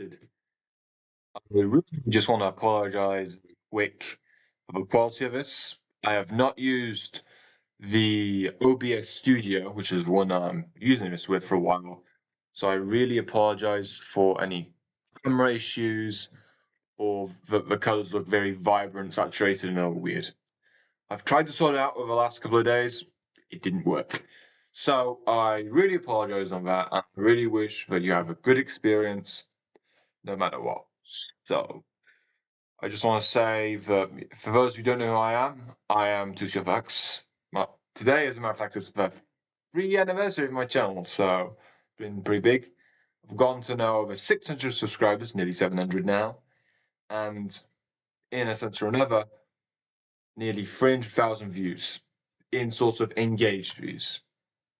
I really just want to apologize quick for the quality of this. I have not used the OBS Studio, which is the one I'm using this with for a while. So I really apologize for any camera issues or the colors look very vibrant, saturated, and all weird. I've tried to sort it out over the last couple of days. It didn't work. So I really apologize on that. I really wish that you have a good experience no matter what. So I just want to say that for those who don't know who I am Tusiovax. Today, as a matter of fact, is the 3-year anniversary of my channel, so it's been pretty big. I've gotten to know over 600 subscribers, nearly 700 now, and in a sense or another, nearly 300,000 views in sort of engaged views.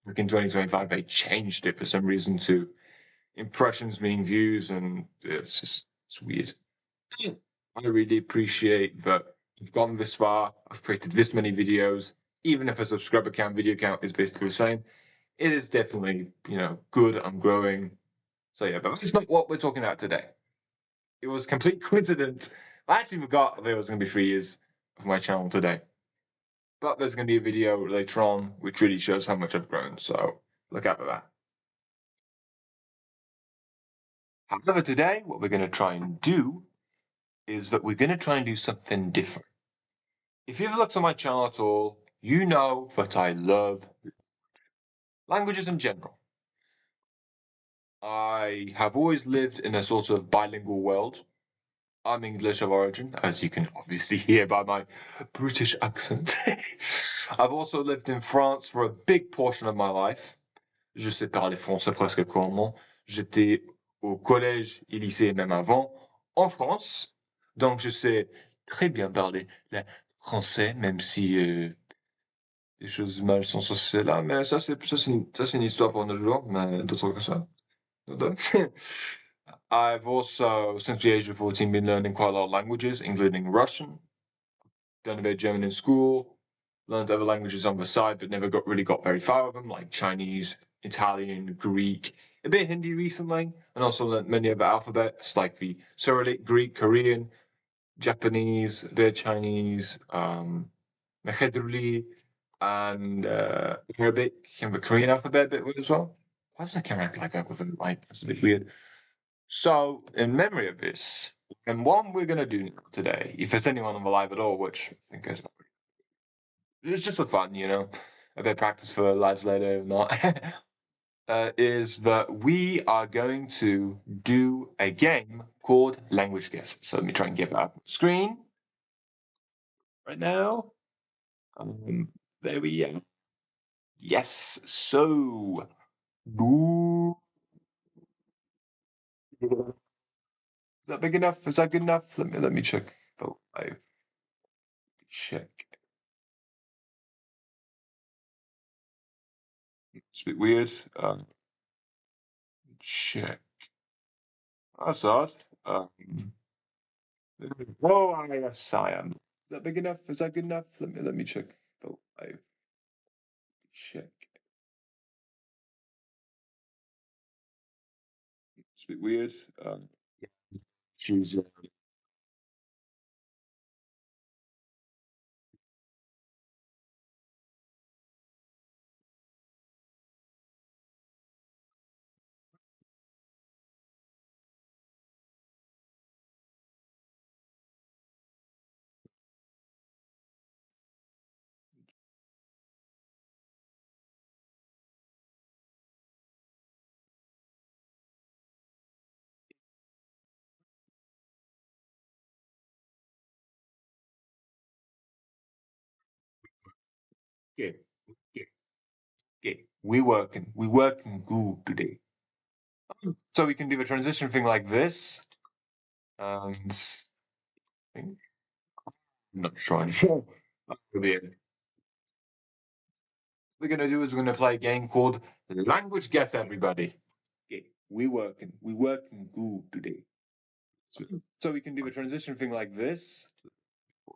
Like in 2025, they changed it for some reason to impressions being views, and it's weird. I really appreciate that you've gone this far. I've created this many videos, even if a subscriber count, video count is basically the same. It is definitely, good. I'm growing. So yeah, but that's not what we're talking about today. It was complete coincidence. I actually forgot that it was going to be 3 years of my channel today. But there's going to be a video later on which really shows how much I've grown. So look out for that. However, today, what we're going to try and do is that we're going to try and do something different. If you've looked on my channel at all, you know that I love languages in general. I have always lived in a sort of bilingual world. I'm English of origin, as you can obviously hear by my British accent. I've also lived in France for a big portion of my life. Je sais parler français presque couramment. J'étais au collège et lycée même avant, en France. Donc je sais très bien parler le français, même si des choses mal sont associées là. Mais ça c'est une histoire pour un autre jour, mais d'autres que ça. I've also, since the age of 14, been learning quite a lot of languages, including Russian. Done a bit of German in school. Learned other languages on the side, but never really got very far with them, like Chinese, Italian, Greek, a bit of Hindi recently, and also learned many other alphabets like the Cyrillic, Greek, Korean, Japanese, a bit of Chinese, Mehedruli, and Arabic, and the Korean alphabet a bit as well. Why does the camera act like that with it? Like, it's a bit weird. So, in memory of this, and what we're going to do today, if there's anyone on the live at all, which I think is not it's just for fun, a bit of practice for lives later, if not, is that we are going to do a game called Language Guess. So let me try and get that up on the screen right now. There we are. Yes, so. Is that big enough? Is that good enough? Let me check the live. Check. It's a bit weird. Check. That's odd. Oh, yes, I am. Is that big enough? Is that good enough? Let me check the live. Check. It's a bit weird. Choose. Okay. Okay. Okay. We working good today. So we can do the transition thing like this, and I think I'm not sure anymore. We're gonna do is we're gonna play a game called Language Guess Everybody. Okay. We working good today. So we can do the transition thing like this. Of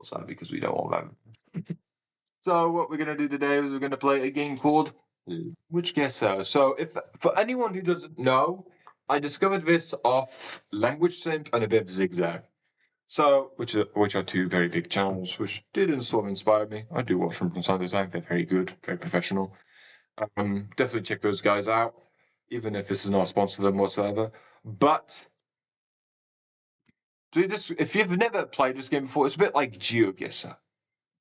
course, because we don't want that. So what we're gonna do today is we're gonna play a game called Language Guesser. So if for anyone who doesn't know, I discovered this off Language Simp and a bit of Zigzag. So, which are two very big channels, which did sort of inspire me. I do watch them from time to time. They're very good, very professional. Definitely check those guys out, even if this is not a sponsor for them whatsoever. But if you've never played this game before, it's a bit like GeoGuessr.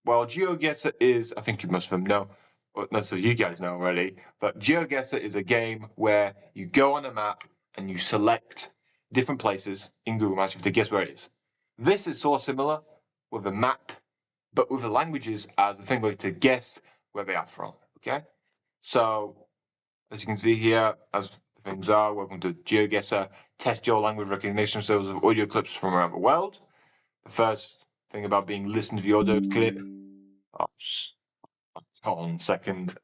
Well, GeoGuessr is, I think most of them know, or most of you guys know already, but GeoGuessr is a game where you go on a map and you select different places in Google Maps. You have to guess where it is. This is sort of similar with a map, but with the languages as the thing where to guess where they are from. Okay, so as you can see here, as things are, welcome to GeoGuessr. Test your language recognition skills of audio clips from around the world. The first thing about being listened to the audio clip. Oh, hold on a second.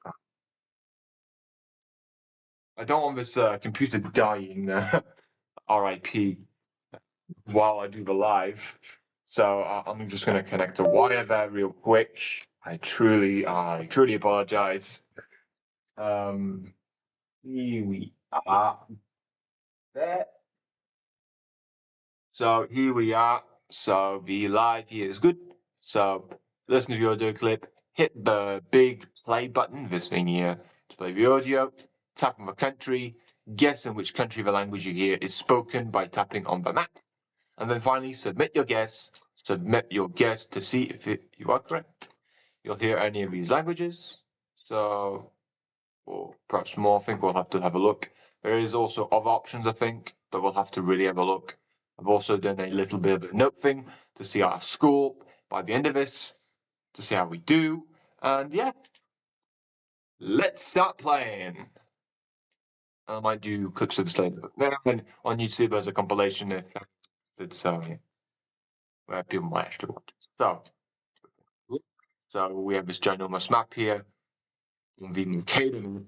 I don't want this computer dying RIP while I do the live. So I'm just going to connect a wire there real quick. I truly apologize. Here we are. There. So here we are. So the live here is good. So listen to the audio clip. Hit the big play button, this thing here, to play the audio. Tap on the country. Guess in which country the language you hear is spoken by tapping on the map. And then finally, submit your guess. Submit your guess to see if you are correct. You'll hear any of these languages. So, or perhaps more. I think we'll have to have a look. There is also other options, I think, but we'll have to really have a look. I've also done a little bit of a note thing to see our score by the end of this, to see how we do. And yeah, let's start playing. I might do clips of this later. Then on YouTube as a compilation if it's where people might actually watch it. So we have this ginormous map here. On the Caden.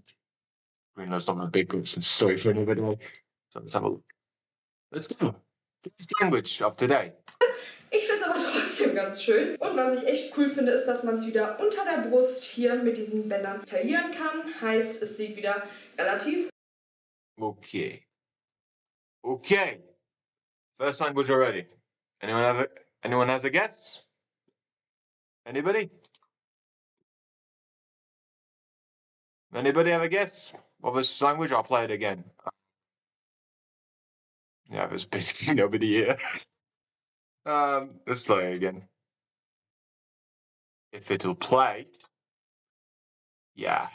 Greenland's not a big story for another day. So let's have a look. Let's go. First language of today. Ich finde es aber trotzdem ganz schön. Und was ich echt cool finde, ist, dass man es wieder unter der Brust hier mit diesen Bändern taillieren kann. Heißt, es sieht wieder relativ. Okay. Okay. First language already. Anyone has a guess? Anybody? Anybody have a guess of this language? I'll play it again. Yeah, there's basically nobody here. Let's play it again. If it'll play. Yeah.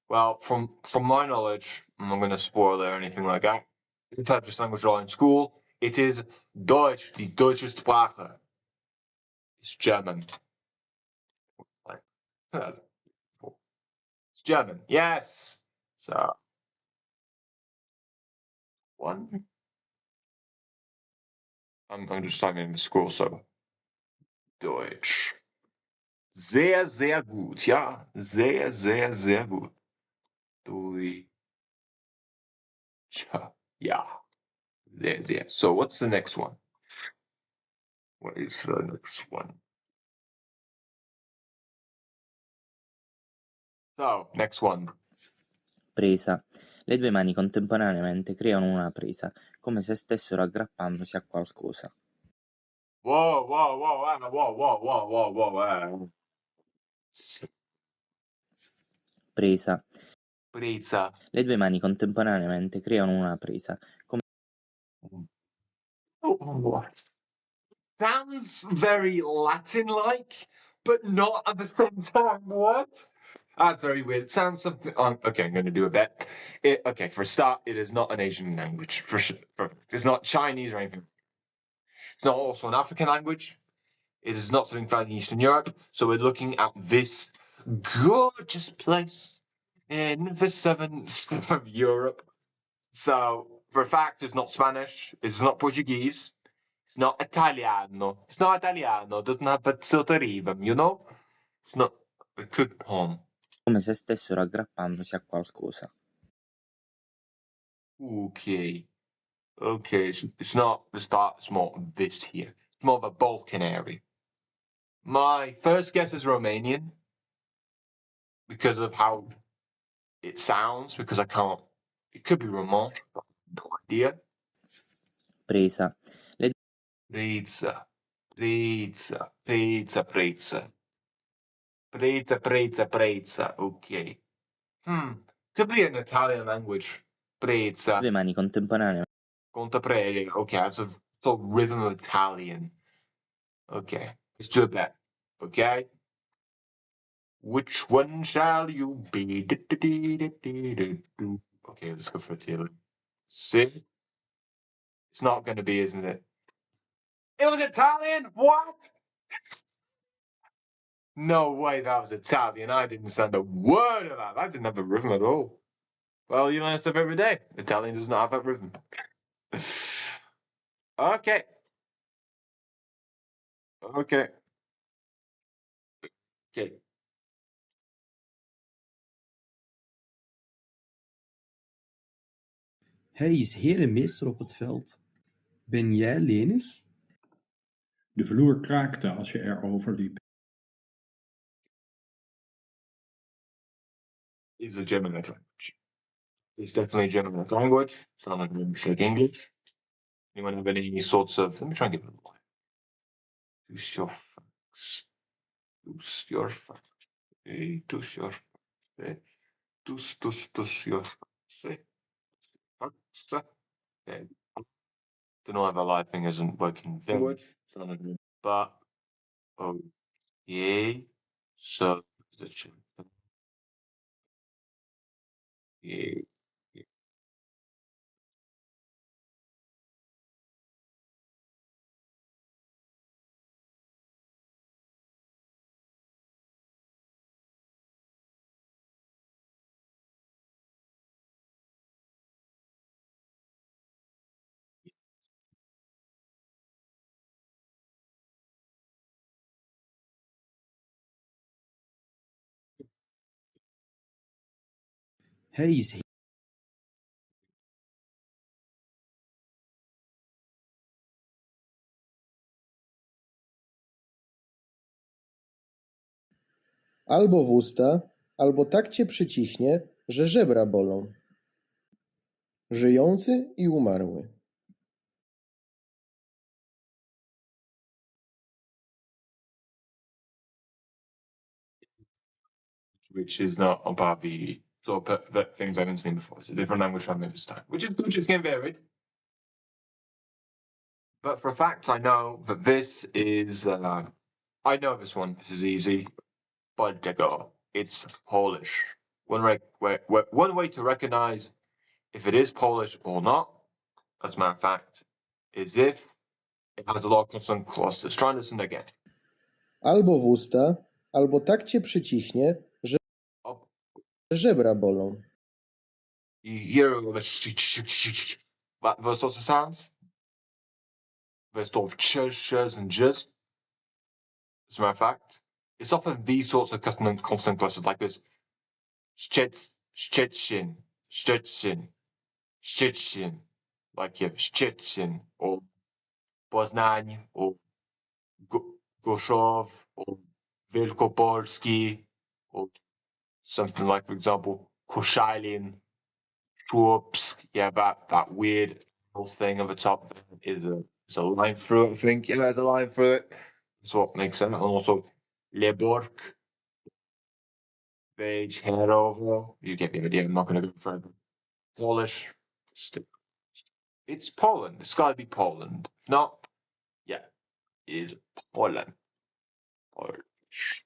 Well, from my knowledge, I'm not going to spoil it or anything like that. We've had this language all in school. It is Deutsch, die deutsche Sprache. It's German. It's German, yes. So, one. I'm just typing in the score, so. Deutsch. Sehr, sehr gut, ja. Sehr, sehr, sehr gut. Deutsch. Yeah. Sehr, sehr. So, what's the next one? What is the next one? So, next one. Presa. Le due mani contemporaneamente creano una presa, come se stessero aggrappandosi a qualcosa. Whoa, whoa, whoa, whoa, whoa, whoa, whoa, whoa. Presa. Presa. Le due mani contemporaneamente creano una presa, come... Sounds very Latin-like, but not at the same time. What? That's very weird. It sounds something. Okay, I'm going to do a bet. Okay, for a start, it is not an Asian language. For sure. It's not Chinese or anything. It's not also an African language. It is not something found in Eastern Europe. So we're looking at this gorgeous place in the southern of Europe. So, for a fact, it's not Spanish. It's not Portuguese. It's not Italiano. It's not Italiano. Doesn't have that sort of rhythm, you know? It's not. It could home. come se stessero aggrappandosi a qualcosa. Okay. Okay, it's not this part, it's more this here. It's more of a Balkan area. My first guess is Romanian because of how it sounds because I can't. It could be remote, but no idea. Presa. Pizza, pizza, pizza, pizza, pizza, pizza, pizza. Okay. Could be an Italian language. Pizza. Due mani contemporaneamente. Conta prega. Okay, that's a sort of rhythm of Italian. Okay, let's do that. Okay. Which one shall you be? Okay, let's go for it, Taylor. See? It's not going to be, isn't it? It was Italian? What? No way that was Italian. I didn't send a word of that. I didn't have a rhythm at all. Well, you learn stuff every day. Italian does not have a rhythm. Okay. Okay. Okay. Hij is heer en meester op het veld. Ben jij lenig? De vloer kraakte als je erover liep. It's a German language. It's definitely a German language. It's not like English. Anyone have any sorts of? Let me try and get it. Use your facts. Use your facts. Use your facts. Use your facts. Okay. Don't know why my live thing isn't working. Language. But okay. So the yeah. Hij is Albo w usta, albo tak cię przyciśnie, że żebra bolą. Żyjący i umarły. Which is not about the sort of things I haven't seen before. It's a different language from this time, which is good. It's getting varied. But for a fact, I know that this is. I know this one. This is easy. Bodego. It's Polish. One way to recognize if it is Polish or not, as a matter of fact, is if it has a lot of consonant clauses. Try and listen again. Albo w usta, albo tak cię przyciśnie, że Oh, żebra bolą. you hear those sorts of sounds? Those sort of chs and js. As a matter of fact, it's often these sorts of consonant clusters like this. Szczecin, Szczecin, Szczecin, like you have Szczecin or Poznań or Gorzów or Wielkopolski or something like, for example, Koszalin, Słupsk. Yeah, that weird little thing at the top is a line through it, I think. Yeah, there's a line through it. That's what makes sense. And also Leborg. Page, head over. You get the idea. I'm not going to go further. Polish. It's Poland. It's got to be Poland. If not, yeah, it is Poland. Polish.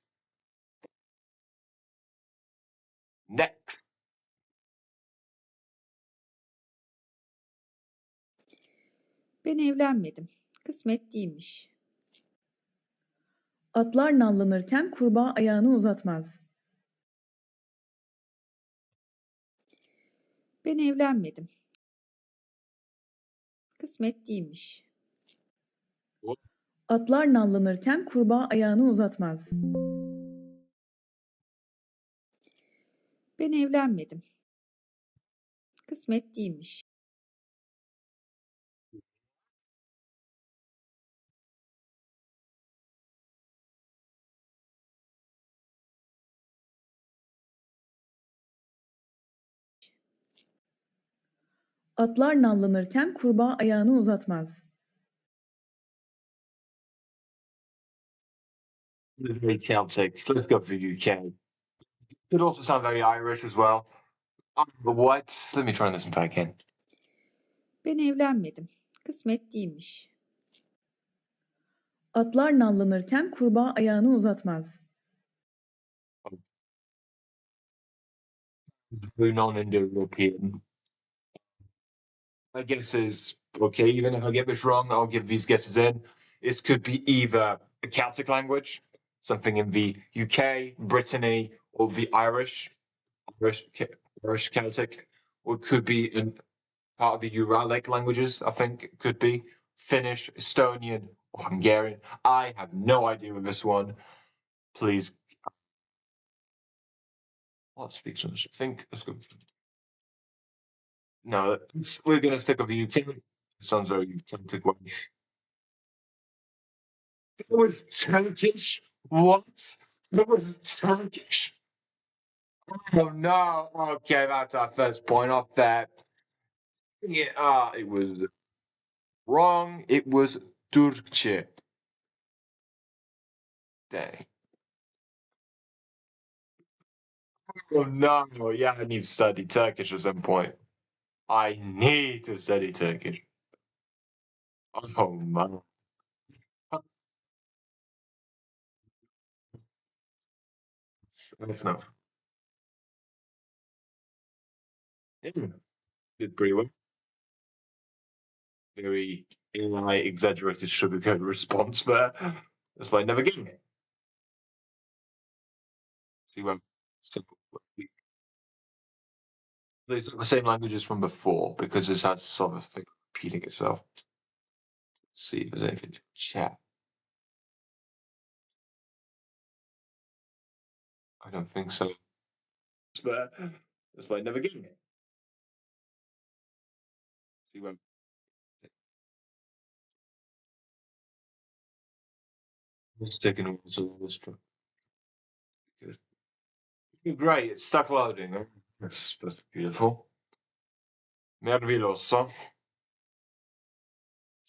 Next. Ben evlenmedim. Kısmet değilmiş. Atlar nallanırken kurbağa ayağını uzatmaz. Ben evlenmedim. Kısmet değilmiş. Atlar nallanırken kurbağa ayağını uzatmaz. Ben evlenmedim. Kısmet değilmiş. Atlar nallanırken kurbağa ayağını uzatmaz. Very Celtic. Let's go for UK. Could also sound very Irish as well. But what? Let me try this entire again. Ben evlenmedim. Kısmet değilmiş. Atlar nallanırken kurbağa ayağını uzatmaz. Very non-Indo-European. My guess is okay. Even if I get this wrong, I'll give these guesses in. This could be either a Celtic language, something in the UK, Brittany, or the Irish Celtic, or it could be in part of the Uralic languages. I think it could be Finnish, Estonian, or Hungarian. I have no idea with this one. Please, what speaks English? I think let's go. No, we're gonna stick with the UK. It sounds very Celtic one. It was Turkish. What? It was Turkish. Oh no. Okay, that's our first point off that. Yeah, it was wrong. It was Türkçe. Dang. Oh no. Yeah, I need to study Turkish at some point. I need to study Turkish. Oh man. That's enough. Yeah, did pretty well. Very AI exaggerated sugarcoat response there. That's why I never getting it. See well. So they took the same languages from before because this has sort of thing repeating itself. Let's see if there's anything to chat. I don't think so. But that's why I never getting it. See well. It's taking a while to this from. Great, it's stuck loading. That's beautiful. Meraviglioso. Let's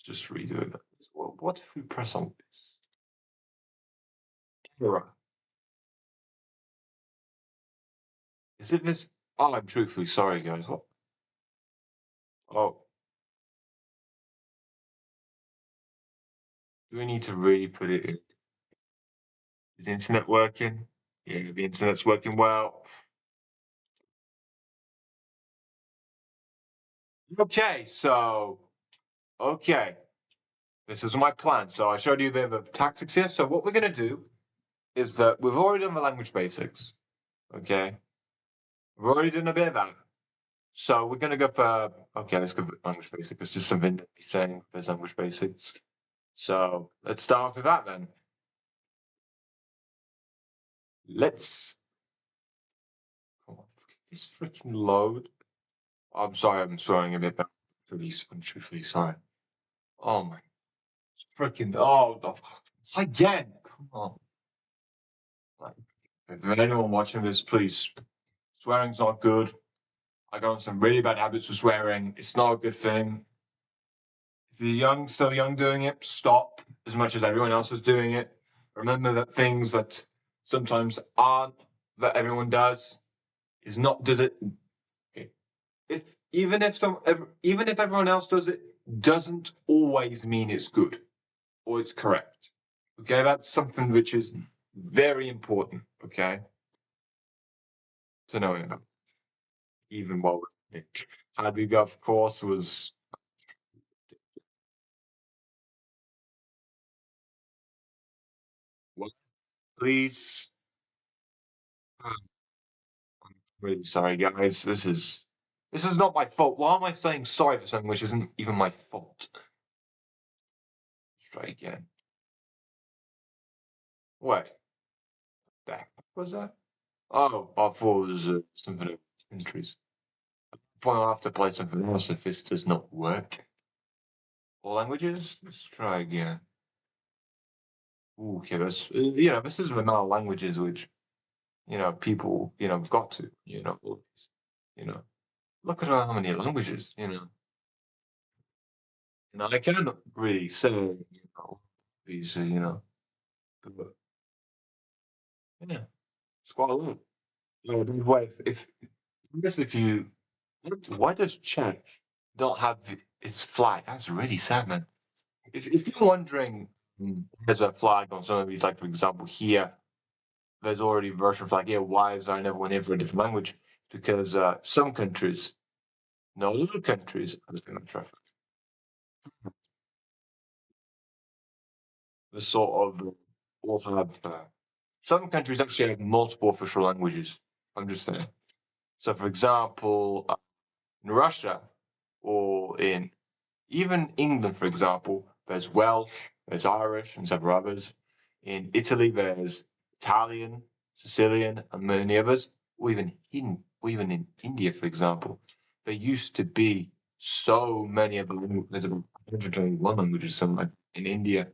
just redo it. Well, what if we press on this? Error. Is it this? Oh, I'm truthfully sorry, guys. What? Oh. Do we need to really put it in? Is the internet working? Yeah, the internet's working well. Okay, so okay. This is my plan. So I showed you a bit of tactics here. So what we're gonna do is that we've already done the language basics. Okay. We've already done a bit of that. So we're gonna go for okay, let's go for language basics. It's just something to be saying there's language basics. So let's start off with that then. Let's come on, this freaking load. I'm sorry, I'm swearing a bit, but I'm truthfully sorry. Oh my freaking again. Come on. Like, if anyone watching this, please. Swearing's not good. I got some really bad habits of swearing. It's not a good thing. If you're young, still young doing it, stop as much as everyone else is doing it. Remember that things that sometimes aren't that everyone does is not does it. Okay. Even if everyone else does it, doesn't always mean it's good or it's correct. Okay, that's something which is very important. Okay, to know about. Even while it had we got, of course, was what? Please, I'm really sorry, guys. This is not my fault. Why am I saying sorry for something which isn't even my fault? Let's try again. What? The heck was that? Oh, I thought it was something of entries. I'll have to play something else if this does not work. All languages? Let's try again. Ooh, okay, this is the amount of languages which, people, have got to, all these, look at how many languages, And I cannot really say, these, but yeah, it's quite a lot. By the way, if you, why does Czech don't have its flag? That's really sad, man. If you're wondering, there's a flag on some of these, like for example here, there's already a version flag here. Why is there another one here for a different language? It's because some countries, not all countries, the sort of also have some countries actually have multiple official languages. I'm just saying. So, for example, in Russia or in even England, for example, there's Welsh, there's Irish, and several others. In Italy, there's Italian, Sicilian, and many others. Or even in India, for example, there used to be so many of them. There's about 121 languages, something like in India,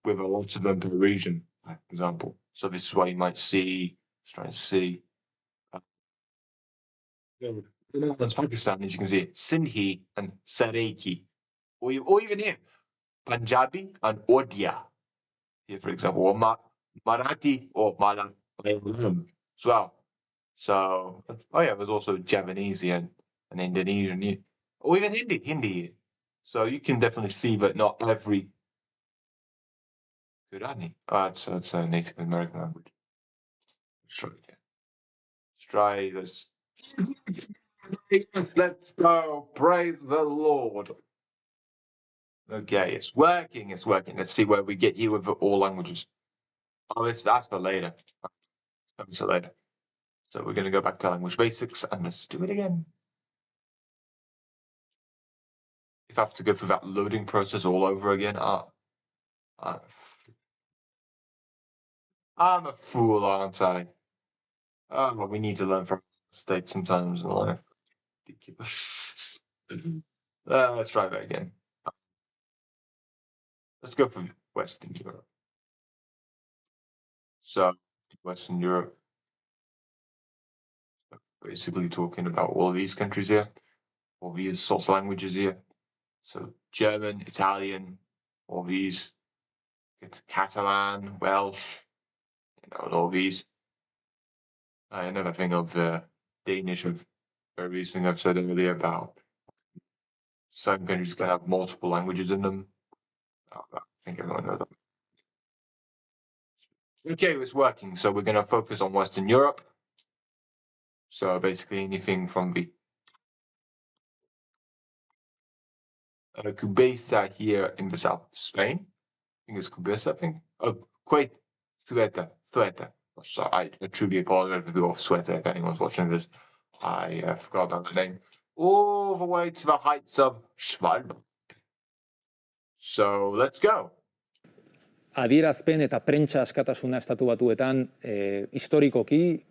with a lot of them per region, for example. So this is why you might see, let's try and see. In Pakistan, as you can see, Sindhi and Saraiki, or even here, Punjabi and Odia, here, for example, or Marathi or Malayalam as well. So, oh yeah, there's also Javanese and Indonesian, or even Hindi. So you can definitely see that not every Gurani. That's a Native American language. Let's try this. Yes, let's go. Praise the Lord. Okay, it's working. It's working. Let's see where we get here with all languages. Oh, that's for later. That's for later. So we're going to go back to language basics and let's do it again. If I have to go through that loading process all over again, I'm a fool, aren't I? Oh, well, we need to learn from mistakes sometimes in life. Ridiculous. Let's try that again. Let's go for Western Europe. So, Western Europe, basically talking about all of these countries here, all these sorts of languages here. So, German, Italian, all these. It's Catalan, Welsh, and all these. Another thing of Danish, of everything I've said earlier about some countries can have multiple languages in them. I think everyone knows that. Okay, it's working. So we're going to focus on Western Europe. So basically anything from the Cubesa here in the south of Spain. I think it's Cubesa, I think. Oh, wait, Sueta. So I truly apologize for people of Sueta if anyone's watching this. I forgot about the name. All the way to the heights of Svalbard. So let's go. Adierazpen eta prentsa askatasuna estatu batuetan historikoki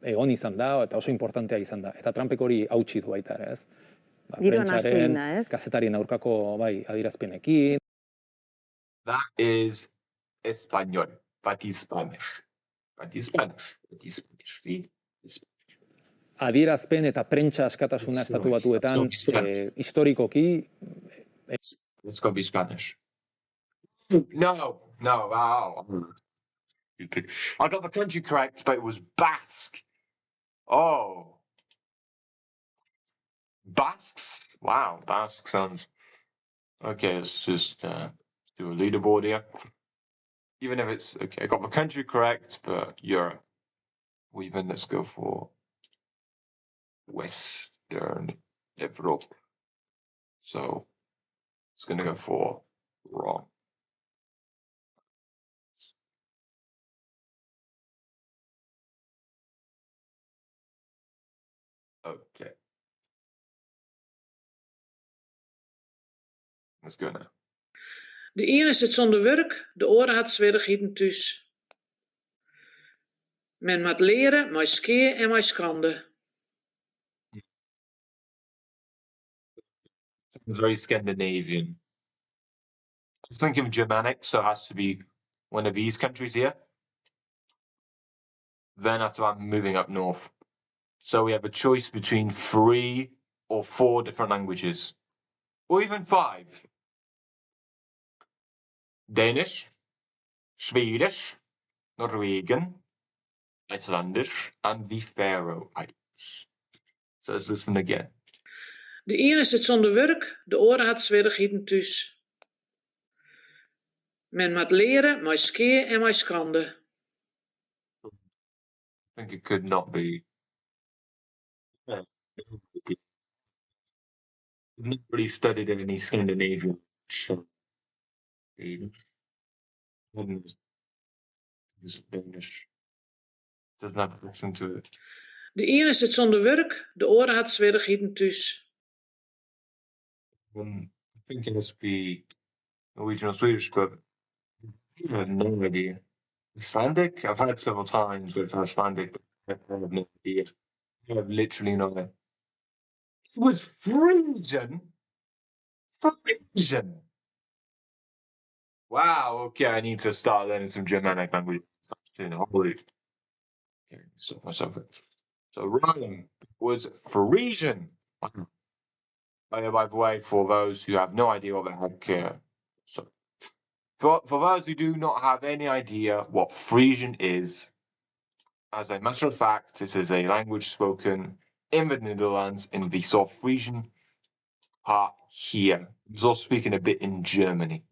egon izan da eta oso importantea izan da. Eta Trumpek hori hautsi du baita ere, ez? Prentsaren, kazetarien aurkako adierazpenekin. That is español. That is Spanish. Adierazpen eta prentsa askatasuna estatu batuetan historikoki. Let's go be Spanish. No, wow. I got the country correct, but it was Basque. Oh. Basques? Wow, Basque sounds. Okay, let's just do a leaderboard here. Even if it's okay, I got the country correct, but Europe. Let's go for Western Europe. So it's gonna go for wrong. Okay. Let's go now. De ene zit zonder werk, de oare hat swierrichheden thuis. Men moet leren mei skeer en mei skande. Very Scandinavian. I was thinking of Germanic, so it has to be one of these countries here. Then after that, moving up north. So we have a choice between 3 or 4 different languages. or even 5. Danish, Swedish, Norwegian, Icelandic, and the Faroe Islands. So let's listen again. De ene zit zonder werk, de oren had swierrichheden thuis. Men moet leren met skeer en met schande. I think it could not be. I've not really studied any Scandinavian. So Danish. Doesn't have a listen to it. De ene zit zonder werk, de oren had swierrichheden thuis. I think it must be Norwegian or Swedish, but I have no idea. Icelandic? I've had several times with Icelandic, but I have no idea. I have literally no idea. It was Frisian? Frisian! Wow, okay, I need to start learning some Germanic language. Holy. Okay, stop myself. So Rome was Frisian. By the way, for those who have no idea what the heck, so for those who do not have any idea what Frisian is, as a matter of fact, this is a language spoken in the Netherlands in the South Frisian part here. It's also speaking a bit in Germany,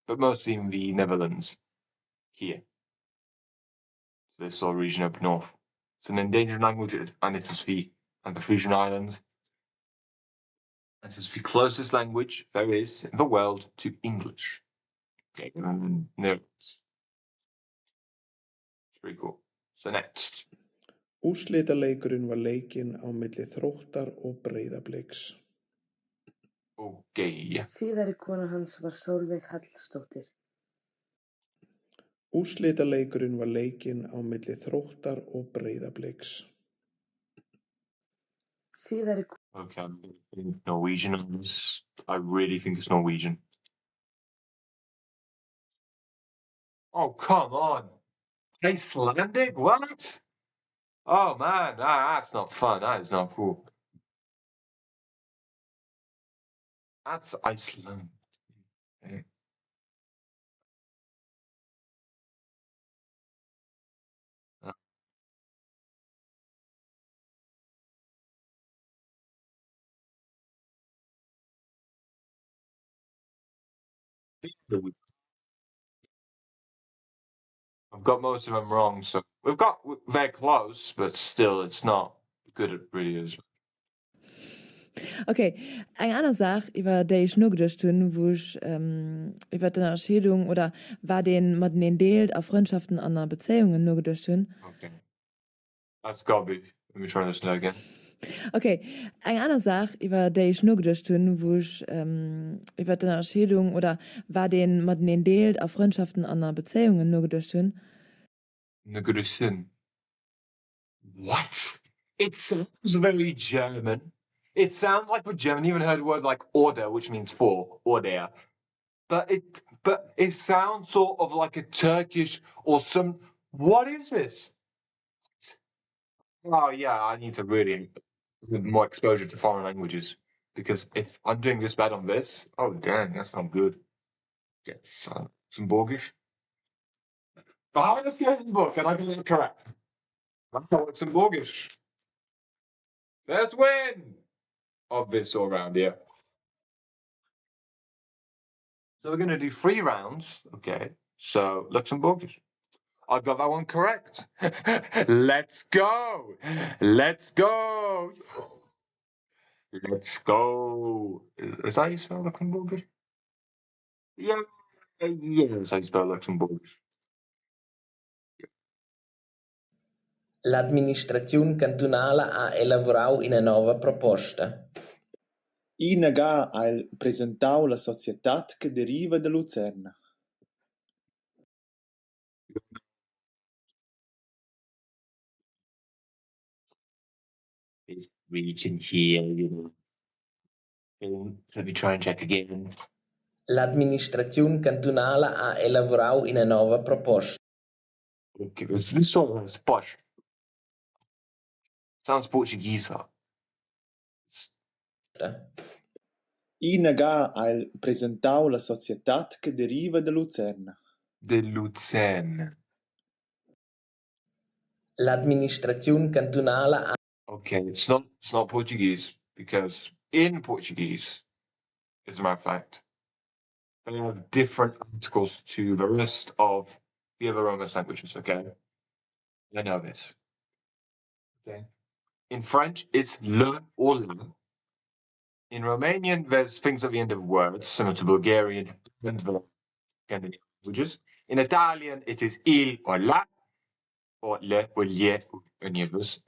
but mostly in the Netherlands here. This sort of region up north. It's an endangered language, and it is the Frisian Islands. It is the closest language there is in the world to English. Okay, no. It's pretty cool. So next. Úrslitaleikurinn var leikinn á milli Þróttar og Breiðabliks. Okay. Síðari kona hans var Sólveig Hallsdóttir. Úrslitaleikurinn var leikinn á milli Þróttar og Breiðabliks. Síðari Okay, I'm in Norwegian on this. I really think it's Norwegian. Oh, come on. Icelandic? What? Oh, man, that's not fun. That is not cool. That's Iceland. Okay. I've got most of them wrong, so they're close, but still, it's not good it really is. Okay, eng aner Sach iwwer déi ich no gedcht hunn, woch iwwer den Erschedung oder war den mat den Deelt a Freundschaften an der Bezeungen no gedcht hunn. Okay. That's gotta be. Let me try this again. Okay, eng aner Sach iwwer déi ich no gedcht hunn, woch iwwer den Erschedung oder war den mat den Deelt a Freundschaften an der Bezeungen no gedcht hunn. Negation. What? It sounds very German. It sounds like the German. Even heard a word like order, which means for, order. But it sounds sort of like a Turkish or some. What is this? Oh yeah, I need to really get more exposure to foreign languages, because if I'm doing this bad on this, oh dang, that's not good. Get some Borgish. But how many skills in the book? And I got it correct. That's some Borgish. Let's win of this all round here. So we're going to do 3 rounds. Okay. So Luxembourgish. I got that one correct. Let's go. Let's go. Let's go. Is that how you spell Luxembourgish? Yeah. Yeah, that's how you spell Luxembourgish. L'amministrazione cantonale ha elaborato una nuova proposta. INAGA ha presentato la società che deriva da Lucerna. This region here, you know. Let me try and check again. L'amministrazione cantonale ha elaborato una nuova proposta. Okay, this sounds posh. Sounds Portuguese, huh? I negà al presentau la societat che deriva da Luzern. De Luzern. L'amministrazione cantonale ha... Okay, it's not Portuguese, because in Portuguese, as a matter of fact, they have different articles to the rest of the other Romance languages, okay? I know this. Okay. In French, it's le or la. In Romanian, there's things at the end of words, similar to Bulgarian and the Scandinavian languages. In Italian, it is il or la, or le or lie, or any of those.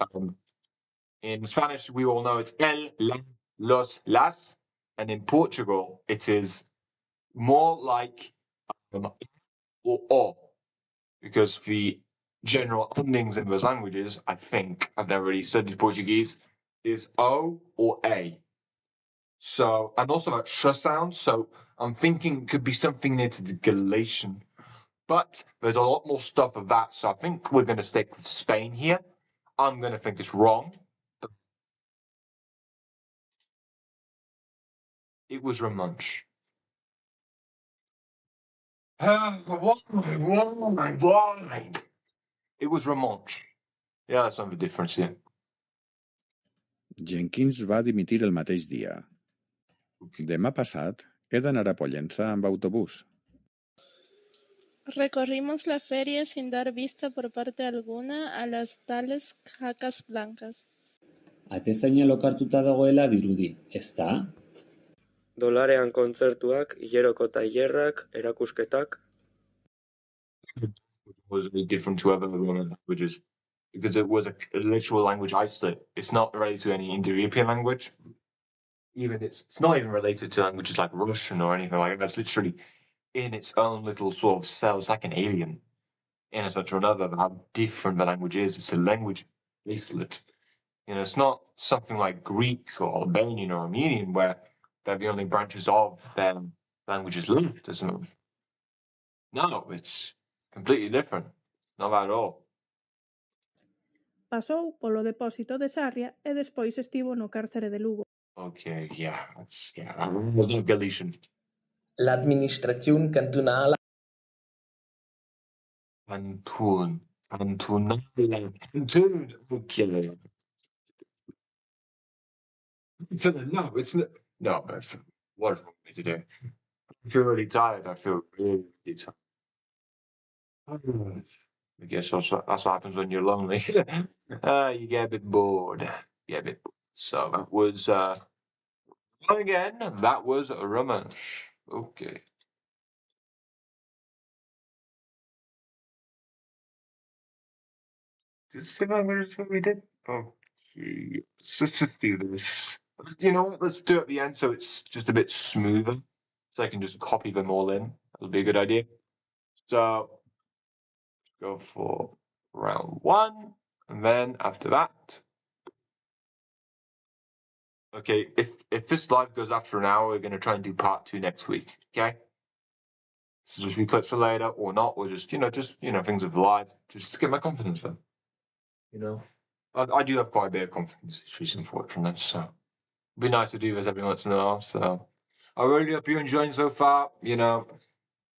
In Spanish, we all know it's el, la, los, las. And in Portugal, it is more like or o, because the general endings in those languages, I think, I've never really studied Portuguese, is o or a. So, and also that sh sound. So I'm thinking it could be something near to the Galatian, but there's a lot more stuff of that. So I think we're going to stick with Spain here. I'm going to think it's wrong. But it was Romansh. Why? It was Romansh. Yeah, that's not the difference here. Jenkins va dimitir el mateix dia. Demà passat he d'anar a Pollença amb autobús. Recorrimos la feria sin dar vista por parte alguna a las tales jacas blancas. Atezaina lokartuta dagoela dirudi, ezta? Dolarean kontzertuak, hileroko tailerrak, erakusketak. It was really different to other Roman languages because it was a literal language isolate. It's not related to any Indo-European language. Even it's not even related to languages like Russian or anything like that. It's literally in its own little sort of cell. It's like an alien in a such or another. How different the language is. It's a language isolate. You know, it's not something like Greek or Albanian or Armenian where they're the only branches of their languages left, isn't it? No, it's completely different. Not that at all. Pasou polo depósito de Sarria e despois estivo no cárcere de Lugo. Okay, yeah, that's that was not Galician. L'amministrazione cantonale Cantun. Cantun. Okay. No, it's not. No, it's what for me today. I feel really tired. I feel really tired. I guess that's what happens when you're lonely. You get a bit bored. You get a bit bored. So that was again, that was Ramesh. Okay. Did you see what we did? Okay. Let's just do this. You know what? Let's do it at the end so it's just a bit smoother. So I can just copy them all in. That'll be a good idea. So go for round 1, and then after that. Okay, if this live goes after an hour, we're gonna try and do part 2 next week. Okay. So just be clips for later or not, or just things of live, just to get my confidence up. You know, I do have quite a bit of confidence issues, unfortunately. So it'd be nice to do this every once in a while. So I really hope you're enjoying so far. You know,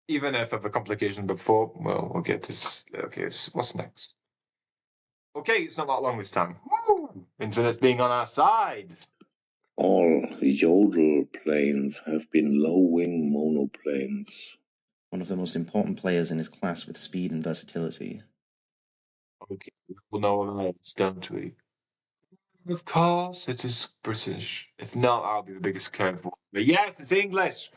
even if I have a complication before, well, we'll get to. Okay, what's next? Okay, it's not that long this time. Woo! Internet's being on our side. All yodel planes have been low-wing monoplanes. One of the most important players in his class with speed and versatility. Okay, we'll know what that is, don't we? Of course, it is British. If not, I'll be the biggest curveball. But yes, it's English!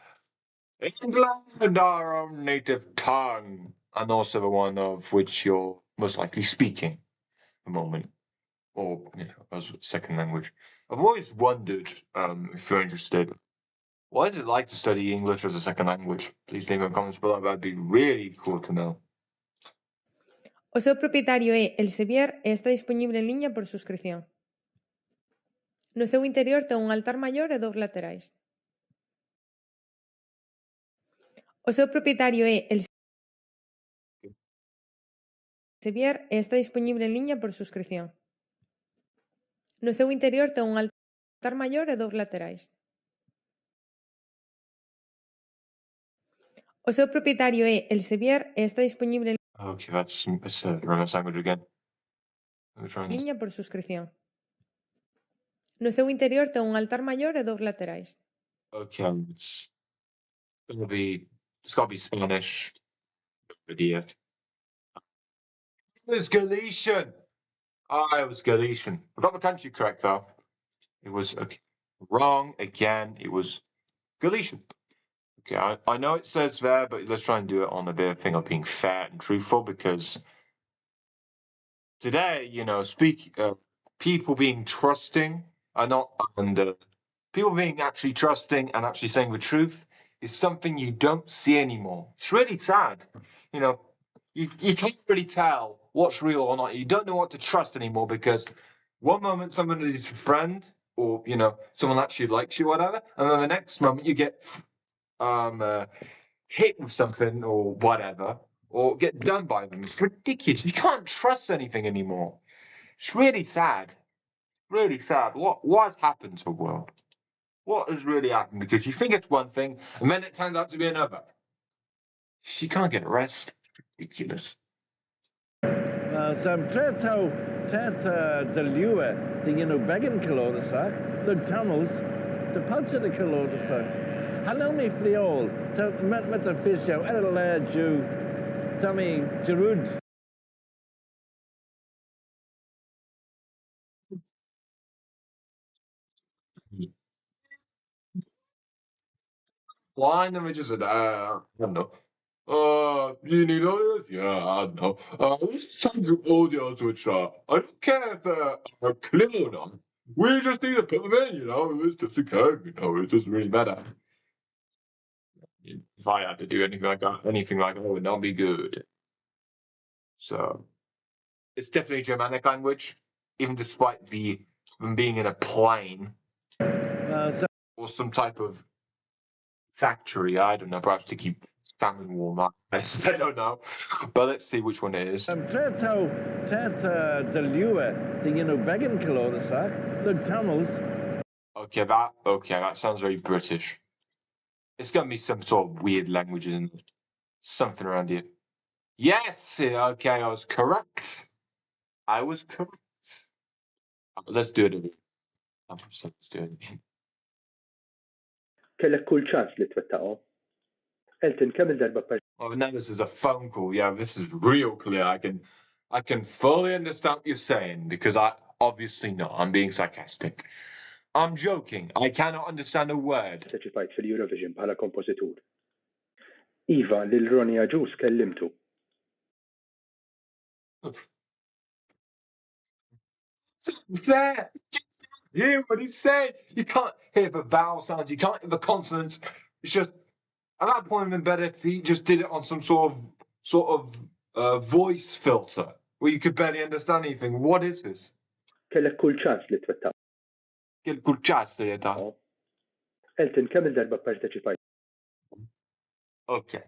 England, our own native tongue, and also the one of which you're most likely speaking at the moment, or as a second language. I've always wondered, if you're interested, what is it like to study English as a second language? Please leave me in comments below. That'd be really cool to know. O seu propietario é Elsevier e está dispoñible en liña por suscripción. No seu interior ten un altar maior e 2 laterais. O seu propietario é Elsevier e está dispoñible en liña por suscripción. No seu interior ten un altar maior e 2 laterais. O seu propietario é Elsevier e está disponible Okay, that's a reverse language again. Let me try en and... liña por suscripción. No seu interior ten un altar maior e 2 laterais. Okay, it's gotta be Spanish. No idea. It was Galician. It was Galician. I got the country correct though. It was okay. Wrong again. It was Galician. Okay, I know it says there, but let's try and do it on a bit of thing of being fair and truthful, because today, people being trusting are not, and people being actually trusting and actually saying the truth is something you don't see anymore. It's really sad. You can't really tell what's real or not. You don't know what to trust anymore, because one moment someone is a friend, or someone actually likes you, whatever, and then the next moment you get hit with something or whatever, or get done by them. It's ridiculous. You can't trust anything anymore. It's really sad. Really sad. What has happened to the world? What has really happened? Because you think it's one thing, and then it turns out to be another. You can't get rest. Ridiculous. Sam tretau de liwe de begin kilodasa, the tumult to punch the kilodasa. Hallo me fliol, met the fish jou, Jew, Tommy Jerud. Line them just said, I don't know. You need audios? Yeah, I don't know. Let's just send you audios which I don't care if are clear or not. We just need to put them in, it's just a code, it doesn't really matter. If I had to do anything like that, it would not be good. So it's definitely a Germanic language, even despite them being in a plane or some type of factory. I don't know, perhaps to keep salmon warm. I don't know, but let's see which one it is. Tretau de liwe de begin kilodasa, the tumult. Okay, that sounds very British. It's gonna be some sort of weird language in something around here. Yes, okay, I was correct. Let's do it again. Let's do it again. kellek kull ċans li twettaqhom. Elton kemm il-darba Oh, now this is a phone call. Yeah, this is real clear. I can fully understand what you're saying, because I obviously not. I'm being sarcastic. I'm joking. I cannot understand a word. parteċipajt fil-Eurovision bħala kompożitur. Iva, lil Ronnie Aġus kellimtu. Fair. Hear what he said. You can't hear the vowel sounds. You can't hear the consonants. It's just, at that point, it'd been better if he just did it on some sort of voice filter where you could barely understand anything. What is this? Kellek kull ċans li twettaq. Kellek kull ċans li twettaq. Elton kemm il-darba parteċipajt. Okay.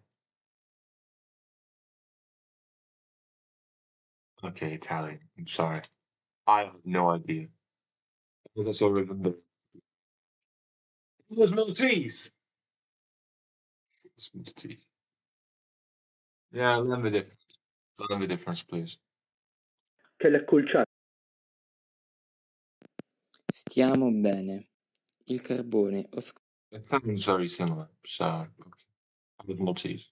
Okay, Italian. I'm sorry. I have no idea. Because I saw remember. It was Maltese. It's Maltese. Yeah, learn the difference. Learn the difference, please. Kellek kull ċans. Stiamo bene. Il carbone It sounds very similar. So, okay. I was Maltese.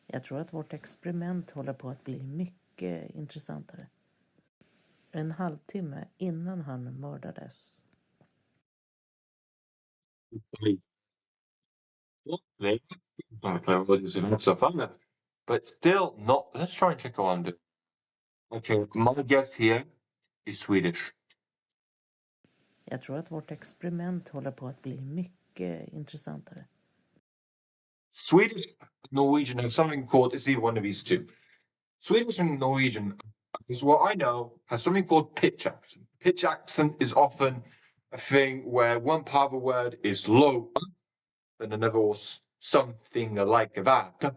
Jag tror att vårt experiment håller på att bli mycket intressantare. En halvtimme innan han mördades. But still not. Let's try and check on it. Okay, my guess here is Swedish. Jag tror att vårt experiment håller på att bli mycket intressantare. Swedish and Norwegian have something called, it's either one of these two. Swedish and Norwegian, is what I know, has something called pitch accent. Pitch accent is often a thing where one part of a word is low and another was something like that.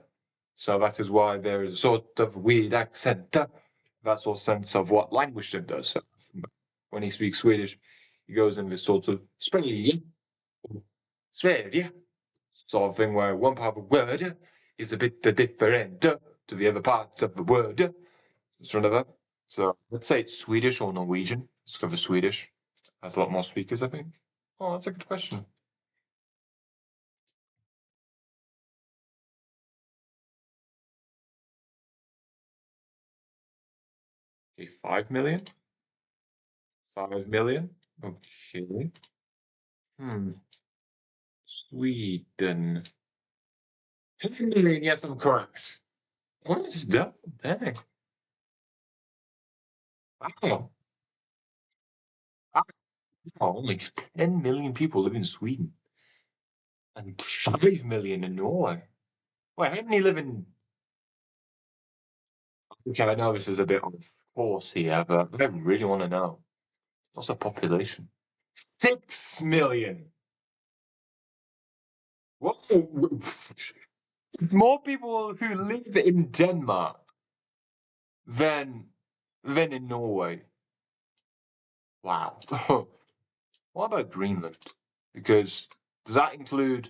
So that is why there is a sort of weird accent. That's all sense of what language it does. So when he speaks Swedish, he goes in this sort of Sverige. sort of thing where one part of a word is a bit different to the other parts of the word. Sort of that. So let's say it's Swedish or Norwegian. Let's go for Swedish. Has a lot more speakers, I think. Oh, that's a good question. Okay, 5 million. 5 million. Okay. Sweden. 10 million, yes, I'm correct. What is that? Dang. Wow. Only 10 million people live in Sweden. And 5 million in Norway. Wait, how many live in... Okay, I know this is a bit of course here, but I really want to know. What's the population? 6 million! Whoa! More people who live in Denmark than in Norway. Wow. What about Greenland? Because does that include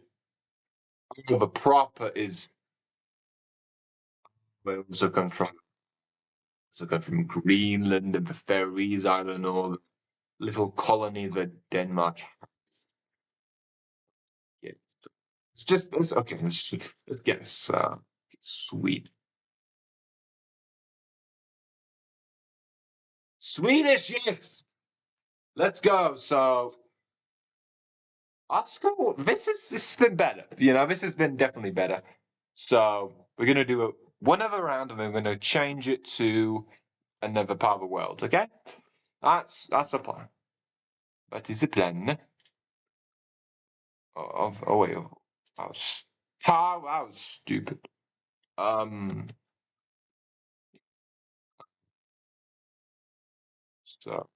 the proper is where also come from? So come from Greenland and the Faroese Island or little colony that Denmark has. Yeah. It's okay, let's guess Sweden. Swedish, yes! Let's go. So let's go. This has been better. You know, this has been definitely better. So we're gonna do one other round and we're gonna change it to another part of the world, okay? That's the plan. That is the plan. Oh wait, I was stupid. So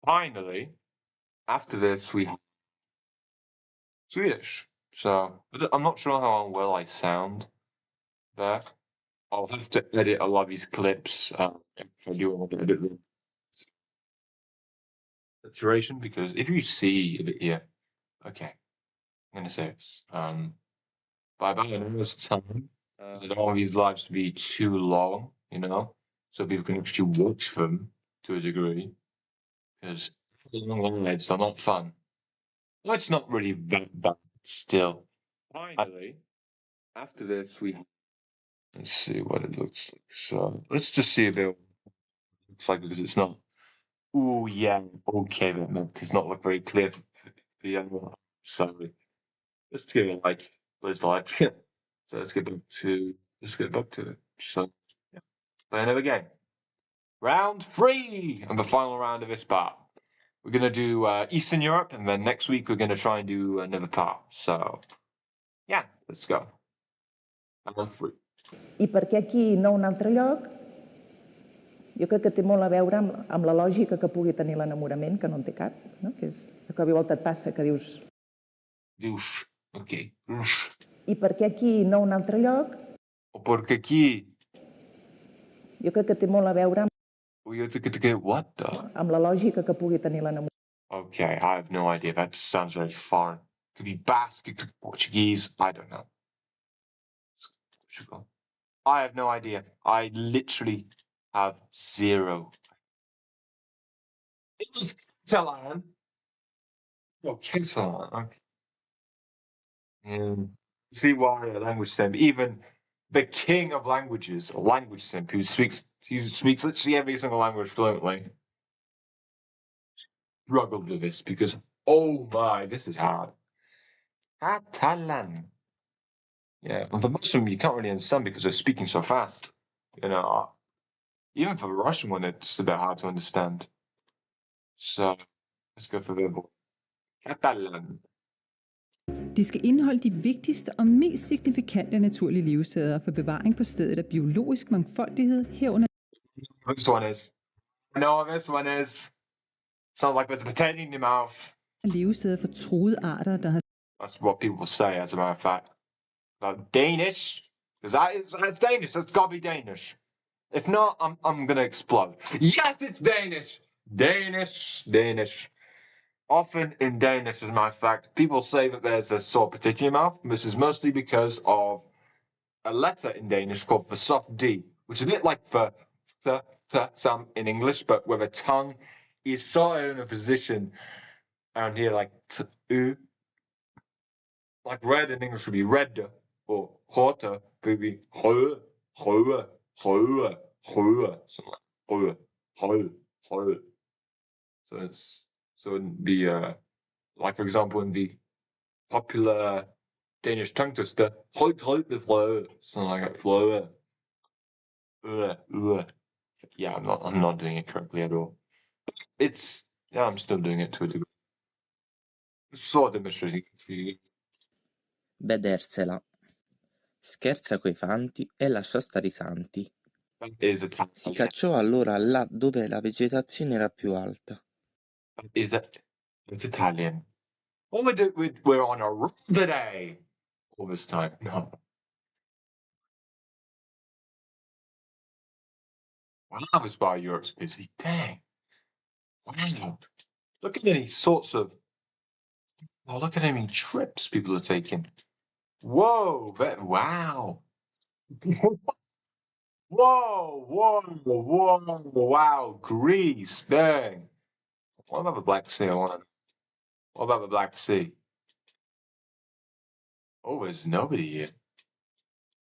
finally, after this we have Swedish. So I'm not sure how well I sound there. I'll have to edit a lot of these clips if I do want to edit the saturation, because if you see a bit here, okay, I'm gonna say this. By about an hour's time, I don't want these lives to be too long, you know, so people can actually watch them to a degree, because long lives are not fun. Well, it's not really that bad still. Finally, after this, let's see what it looks like. So let's just see if it looks like, because it's not. Oh yeah, okay, that does not look very clear for the other. Sorry. Let's give it like where's the light? So let's get back to it. So yeah. Play another game. Round 3 and the final round of this part. We're gonna do Eastern Europe, and then next week we're gonna try and do another part. So yeah, let's go. Round 3. I per què aquí i no a un altre lloc? Jo crec que té molt a veure amb la lògica que pugui tenir l'enamorament, que no en té cap, no? Que és el que a volta et passa, que dius... Ok. I per què aquí i no a un altre lloc? O perquè aquí... Jo crec que té molt a veure What the? amb la lògica que pugui tenir l'enamorament. Okay, I have no idea. That just sounds very foreign. It could be Basque, it could be Portuguese. I don't know. Portugal. I have no idea. I literally have zero. It was Catalan. Oh, Catalan. Okay. See why a language simp, even the king of languages, a language simp who speaks literally every single language fluently, struggled with this because, oh my, this is hard. Catalan. Yeah, and for most of them you can't really understand because they're speaking so fast. You know, even for the Russian one, it's a bit hard to understand. So let's go for the Catalan. De skal indeholde de vigtigste og mest signifikante naturlige levesteder for bevaring på stedet af biologisk mangfoldighed herunder. Next one is I know what this one is. Sounds like there's a potato in your mouth. Levesteder for truede arter, der har That's what people say, as a matter of fact. About Danish? Because that's Danish. That's gotta be Danish. If not, I'm gonna explode. Yes, it's Danish! Danish. Often in Danish, as a matter of fact, people say that there's a sore potato in your mouth. This is mostly because of a letter in Danish called the soft D, which is a bit like the sound in English, but where the tongue is sort of in a position around here, like like red in English would be red, or hotter would be røde, something like røde. So it wouldn't be like, for example, in the popular Danish tongue twister, something like that, fløde. Yeah, I'm not doing it correctly at all. I'm still doing it to a degree. Sto demonstrating for you. Vedersela. Scherza coi fanti e lascia stare i santi. That is Si Italian. cacciò allora là dove la vegetazione era più alta. It's Italian. Oh, we're on a roll today. All this time. No. Wow, this bar Europe's busy. Dang. Wow. Look at any sorts of. Oh, look at how many trips people are taking. Whoa. Wow. Whoa. Wow. Greece. Dang. What about the Black Sea? What about the Black Sea? Oh, there's nobody here.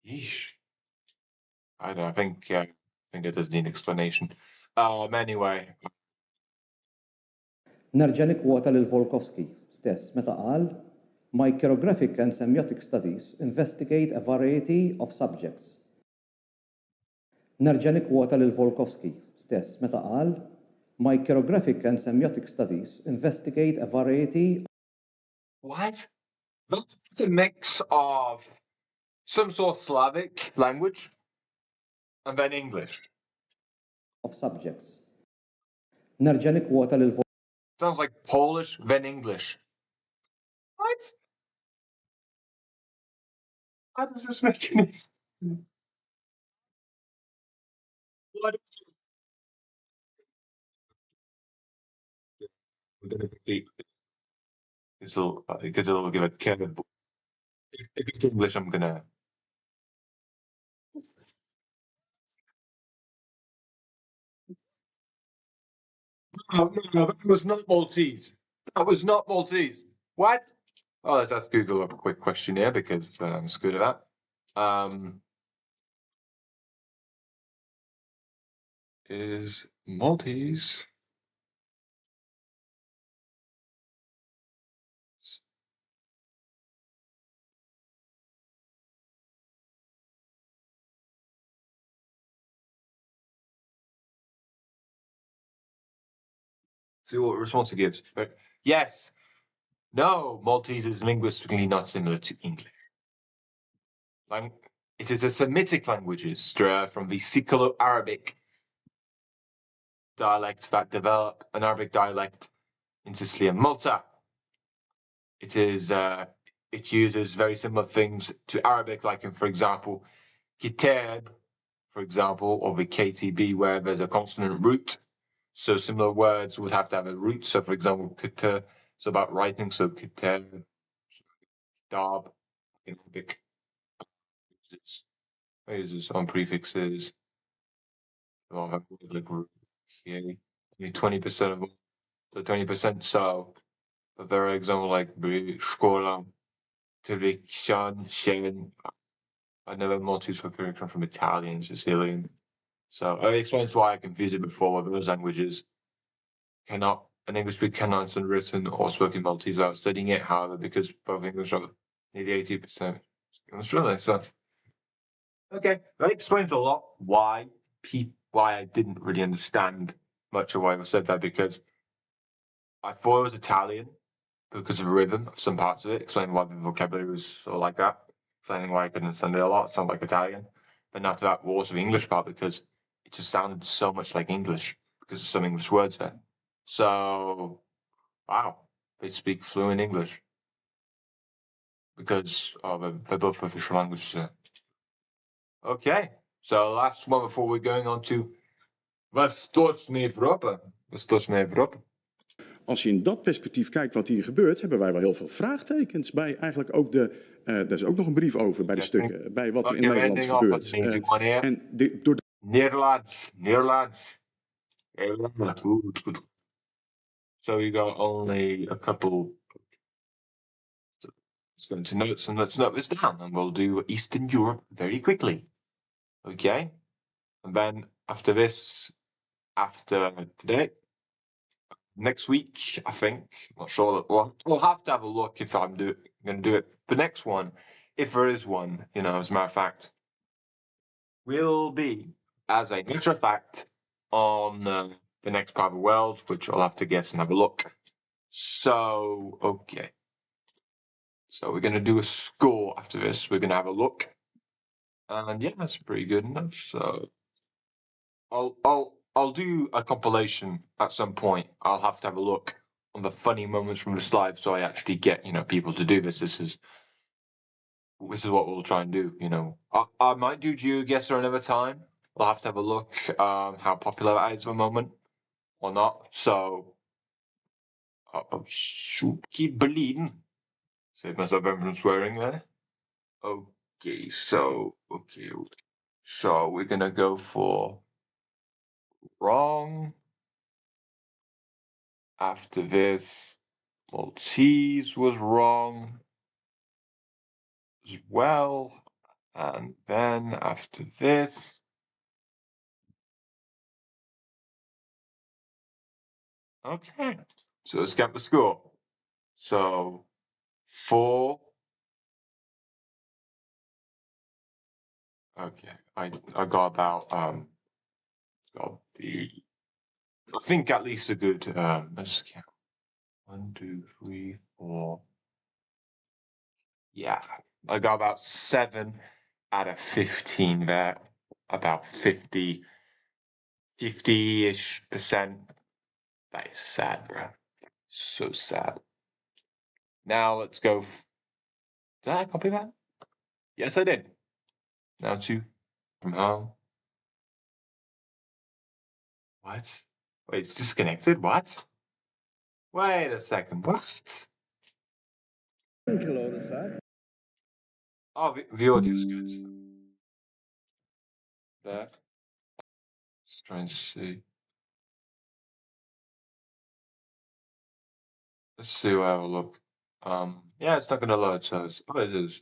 Yeesh. I don't know. I think it does need explanation. Anyway. Nerġa' nikkwota lil Volkovsky stess meta qal Micrographic and semiotic studies investigate a variety of subjects. Nerġa' nikkwota lil Volkovsky stess meta qal Micrographic and semiotic studies investigate a variety. What? That's a mix of some sort of Slavic language and then English. Of subjects. Nerġa' nikkwota lil Sounds like Polish, then English. What? How does this make any sense? What is it? We're gonna complete this will because it'll give a Kevin. If it's English, I'm gonna. No, that was not Maltese. That was not Maltese. What? Oh, let's ask Google a quick question here because I'm just good at that. Is Maltese see what response it gives? Yes. No, Maltese is linguistically not similar to English. It is a Semitic languages derived from the Siculo-Arabic dialect that developed an Arabic dialect in Sicily and Malta. It uses very similar things to Arabic, like in, for example, kitab, for example, or the KTB, where there's a consonant root. So similar words would have to have a root. So, for example, kitab is about writing. So kitab, dab, in Arabic, uses some prefixes. Only 20% of them. So 20%. So, a very example like szkola, television, shen. I never Maltese for curriculum from Italian, Sicilian. So it explains why I confused it before with those languages. An English speaker cannot understand written or spoken Maltese without studying it, however, because both English are nearly 80% Australia. So okay, that explains a lot why I didn't really understand much of why I said that, because I thought it was Italian because of the rhythm of some parts of it, explaining why the vocabulary was sort of like that, explaining why I couldn't understand it a lot, it sounded like Italian. But not that was the English part, because it just sounded so much like English. because there's some English words there. So, wow, they speak fluent English because they're both official languages there. Okay, so last one before we're going on to Westoost-Europа. Westoost-Europа. Als je in dat perspectief kijkt wat hier gebeurt, hebben wij wel heel veel vraagtekens bij eigenlijk ook daar is ook nog een brief over bij de stukken, bij wat er in Nederland gebeurt. Nederlands. Good. So we got only a couple. Let's go into notes and let's note this down, and we'll do Eastern Europe very quickly. Okay, and then after this, after today, next week, I think, I'm not sure that we'll have to have a look if I'm going to do it. The next one, if there is one, as a matter of fact, will be, as a matter of fact, on the next part of the world, which I'll have to guess and have a look. So, okay. So we're going to do a score after this. We're going to have a look. And yeah, that's pretty good enough. So I'll do a compilation at some point. I'll have to have a look on the funny moments from this live, so I actually get people to do this. This is what we'll try and do. I might do GeoGuessr another time. I'll have to have a look how popular that is at the moment or not. So I should keep bleeding. Save myself from swearing there. Okay, so we're gonna go for wrong. After this, Maltese was wrong as well. And then after this, okay. So let's get the score. So 4. Okay, I got about got the, I think at least a good let's count. 1, 2, 3, 4. Yeah, I got about 7 out of 15 there. About 50-ish%. That is sad, bro. So sad. Now let's go. Did I copy that? Yes, I did. Now to from home. What? Wait, it's disconnected? What? Wait a second. What? Oh, the audio's good. There. Let's try and see. Let's see where I have a look. Yeah, it's not gonna load, so it's, oh, it is.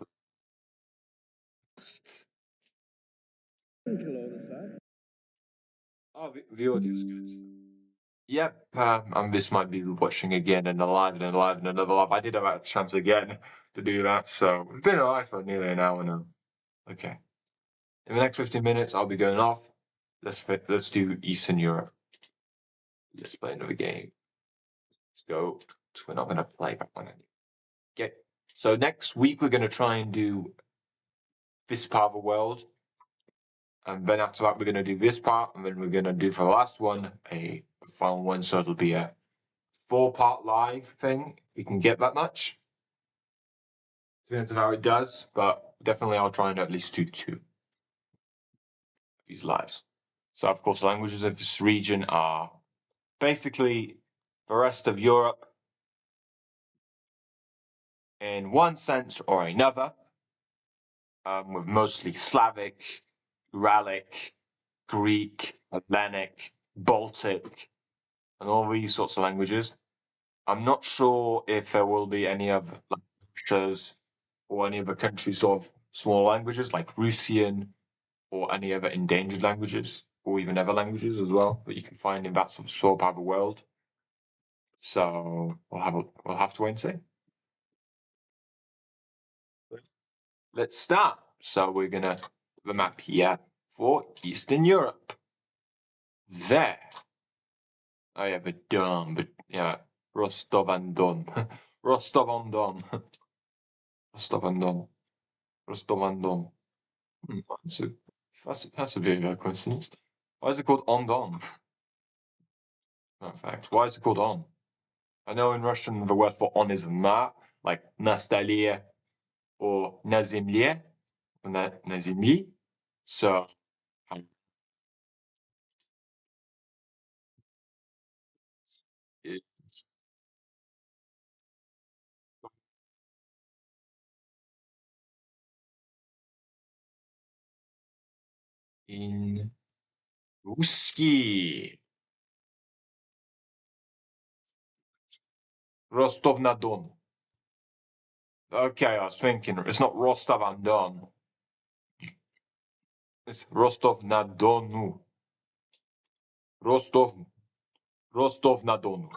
Oh, the audio's good. Yep, and this might be watching again and alive and alive and another live. I did have a chance again to do that, so it's been alive for nearly an hour now. Okay. In the next 15 minutes, I'll be going off. Let's do Eastern Europe. Let's play another game. Let's go. We're not going to play that one anymore. Okay. So next week, we're going to try and do this part of the world. And then after that, we're going to do this part. And then we're going to do for the last one, a final one. So it'll be a 4-part live thing. We can get that much. Depends on how it does. But definitely, I'll try and at least do 2 these lives. So, of course, the languages of this region are basically the rest of Europe in one sense or another, with mostly Slavic, Uralic, Greek, Hellenic, Baltic, and all these sorts of languages. I'm not sure if there will be any other Russias or any other countries of small languages like Russian or any other endangered languages or even other languages as well that you can find in that sort of small part of the world. So we'll have to wait and see. Let's start. So we're gonna the map here for Eastern Europe. There. I have a Don, but yeah, Rostov-on-Don. Rostov-on-Don. Rostov-on-Don. Rostov-on-Don. That's a bit of a coincidence. Why is it called on-Don? In fact, why is it called on? I know in Russian the word for on is na, like na stole or na zemlye, or na zemli. So it's in Ruski. Rostov na Don. Okay, I was thinking it's not Rostov on Don. It's Rostov na Donu. Rostov na Donu.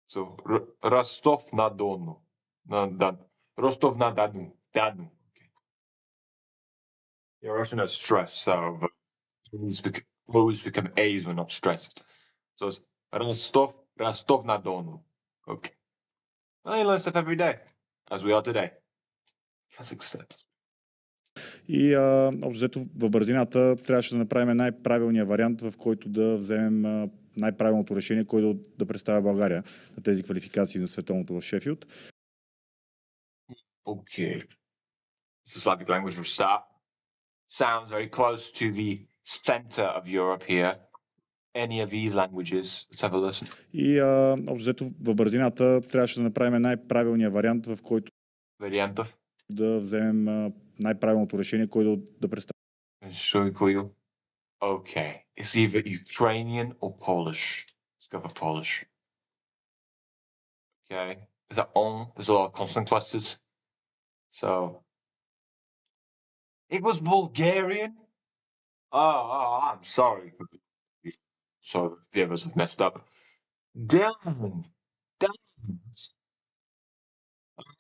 So Rostov na Donu. Rostov na Danu. Danu. Okay. Yeah, Russian has stress, so always become A's when not stressed. So it's Rostov na Donu. Okay. Well, you learn stuff every day, as we are today. Kazakhstan. И общо взето в бързината трябваше да направим най-правилния вариант, в който да вземем най-правилното решение, който да представя България на тези квалификации за световното в Шефилд. Okay. It's a Slavic language for start. Sounds very close to the center of Europe here. Any of these languages? Let's have a listen. И общо взето в бързината трябваше да направим най-правилния вариант, в който да вземем най-правилното решение, което да представя. Okay. It's either Ukrainian or Polish. Let's go for Polish. Okay. Is that on? There's a lot of consonant clusters. So it was Bulgarian. Oh, I'm sorry. So the others have messed up. Damn.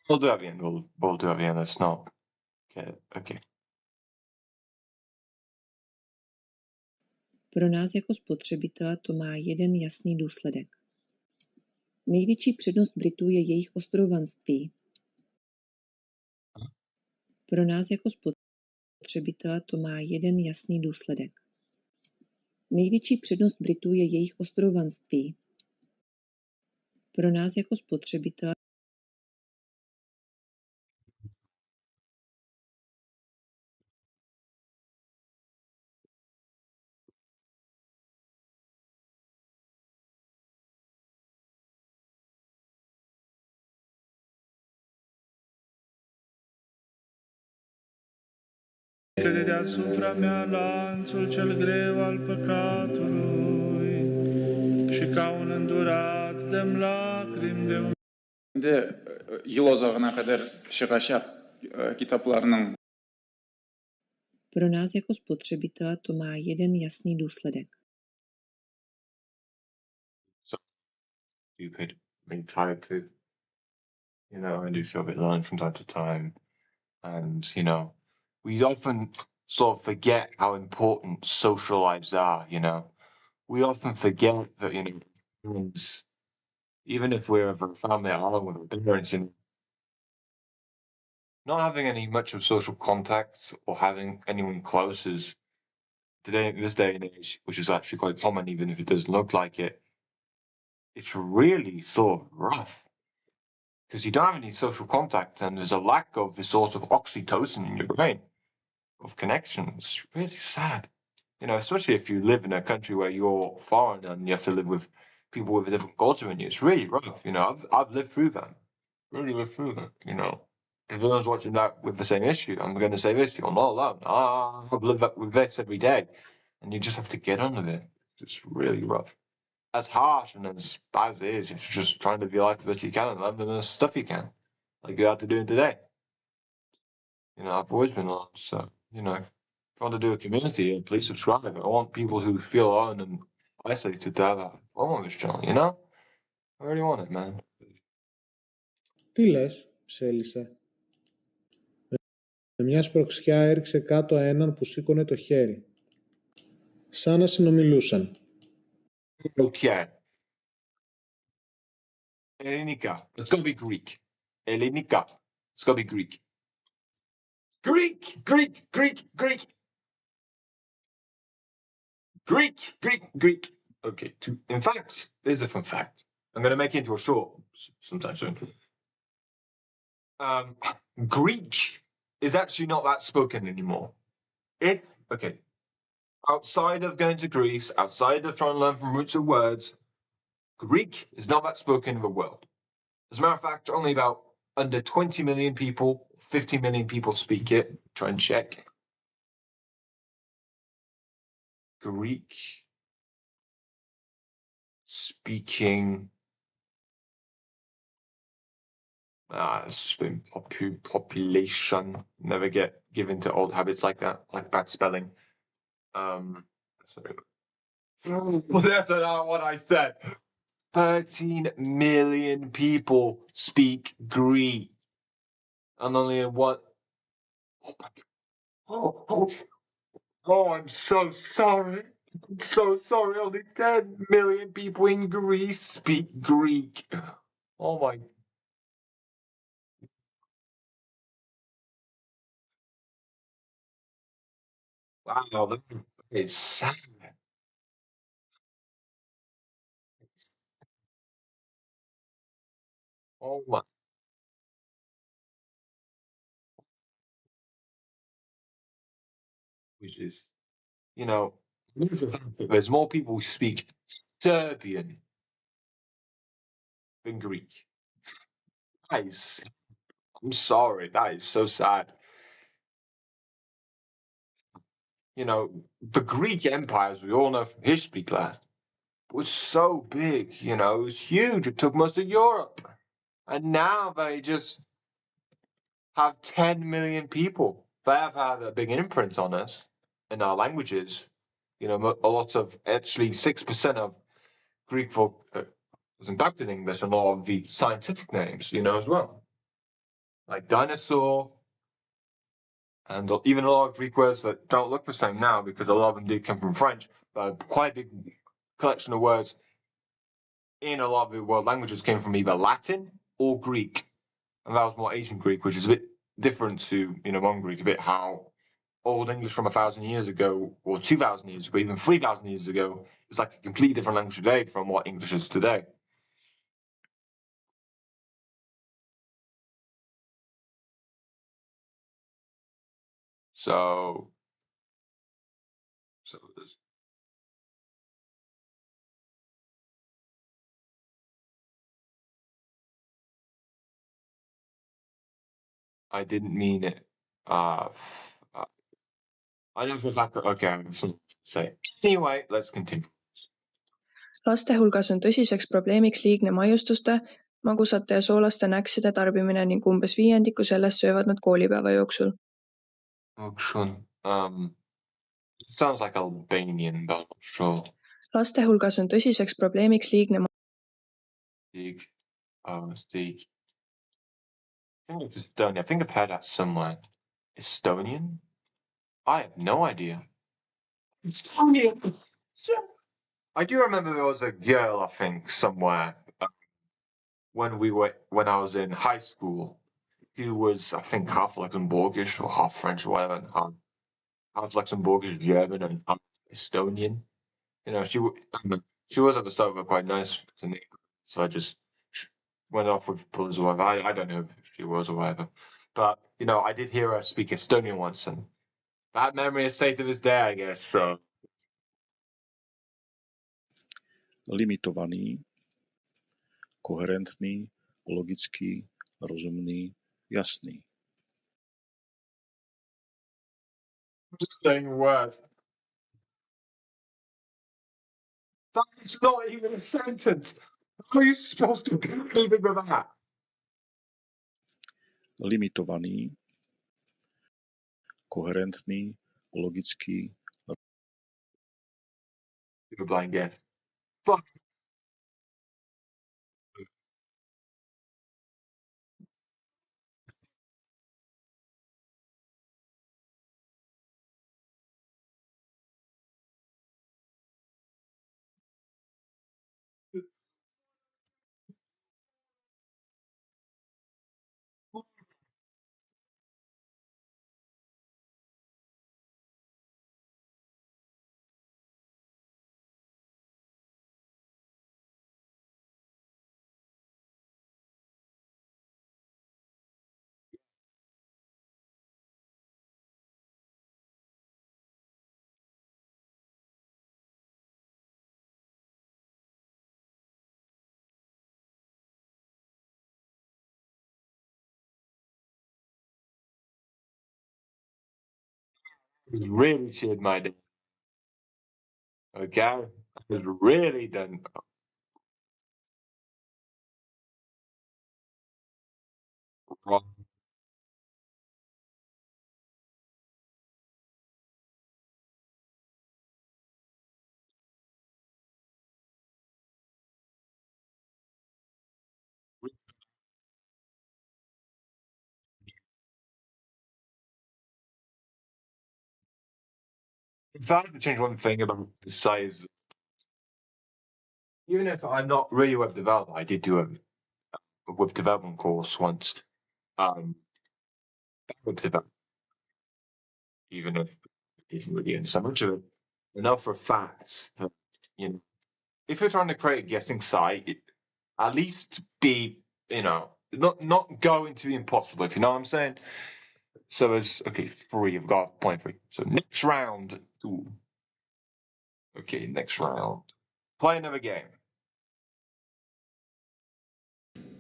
Moldavian, it's not. Okay. Pro nás jako spotřebitele to má jeden jasný důsledek. Největší přednost Britů je jejich ostrovanství. Pro nás jako spotřebitele to má jeden jasný důsledek. Největší přednost Britů je jejich ostrovanství. Pro nás jako spotřebitele Cade deasupra mea lanțul cel greu al păcatului și ca un îndurat de-mi lacrimi de Yıl uzağına kadar çıkacak kitaplarının. Pro nás jako spotřebitele to má jeden jasný důsledek. Stupid. I'm tired to, I do feel a bit alone from time to time. And, we often sort of forget how important social lives are, We often forget that, even if we're of a family at home with our parents, not having any much of social contact or having anyone close is this day and age, which is actually quite common, even if it doesn't look like it, it's really sort of rough. Because you don't have any social contact and there's a lack of this sort of oxytocin in your brain of connection. It's really sad. Especially if you live in a country where you're foreign and you have to live with people with a different culture than you. It's really rough. I've lived through that. Really lived through that. If anyone's watching that with the same issue, I'm going to say this: you're not alone. I've lived with this every day, and you just have to get on with it. It's really rough. As harsh and as bad as it is, it's just trying to be life the best you can and learn the stuff you can, like you're out to doing today. I've always been on, so if you want to do a community, please subscribe. I want people who feel alone and isolated to have a home on this channel, I really want it, man. Τι λες, ψέλισε. Με μια σπρωξιά έριξε κάτω έναν που σήκωνε το χέρι. Σαν να συνομιλούσαν. Okay. Elinika. It's gotta be Greek. Elinika. It's gotta be Greek. Greek! Greek. Okay. In fact, here's a fun fact. I'm going to make it into a short sometime soon. Greek is actually not that spoken anymore. Outside of going to Greece, outside of trying to learn from roots of words, Greek is not that spoken in the world. As a matter of fact, only about under 20 million people, 50 million people speak it. Try and check. Greek speaking. It's just been population. Never get given to old habits like that, like bad spelling. Sorry. That's not what I said. 13 million people speak Greek. And only one. Oh my God. Oh, I'm so sorry. I'm so sorry. Only 10 million people in Greece speak Greek. Oh my. Wow, that is sad. Oh my. Which is, you know, there's more people who speak Serbian than Greek. I'm sorry, that is so sad. You know, the Greek Empire, as we all know from history class, was so big, it was huge. It took most of Europe. And now they just have 10 million people. They have had a big imprint on us in our languages. A lot of, actually, 6% of Greek folk was impacted in English, and a lot of the scientific names, as well. Like dinosaur, and even a lot of Greek words that don't look the same now because a lot of them do come from French, but quite a big collection of words in a lot of the world languages came from either Latin or Greek. And that was more ancient Greek, which is a bit different to, modern Greek, a bit how old English from 1,000 years ago, or 2,000 years ago, even 3,000 years ago, is like a completely different language today from what English is today. So I didn't mean it. I know for a fact, okay, I'm just gonna say. Anyway, let's continue. Laste hulgas on tõsiseks probleemiks liigne maiustuste, magusate ja soolaste näkside tarbimine ning umbes viiendiku sellest söövad nad koolipäeva jooksul. It sounds like Albanian, but I'm not sure. Laste hulgas on tõsiseks probleemiks liigne Steak. Steak. I think it's Estonia. I think I've heard that somewhere. Estonian? I have no idea. Estonian. I do remember there was a girl, I think, somewhere when I was in high school, who was, I think, half Luxembourgish or half French or whatever, and half Luxembourgish, German, and half Estonian. She was at the start of quite nice to me, so I just went off with pullers or whatever. I don't know if she was or whatever, but I did hear her speak Estonian once, and that memory has stayed to this day, I guess. So Limitovaný, koherentný, logický, rozumný, jasný. I'm just saying words. That's not even a sentence. How are you supposed to do anything with that? Limitovaný, koherentný, logický. You're a blind guess. Fuck. It's really cheered my day. Okay? It's really done. Wrong. If I had to change one thing about the size, even if I'm not really a web developer, I did do a web development course once. Web development, even if I didn't really understand much of it. Enough for facts that, you know, if you're trying to create a guessing site, at least be, not go into the impossible, if you know what I'm saying. So there's, okay, 3, I've got point 3. So next round, ooh. Okay, next round. Play another game.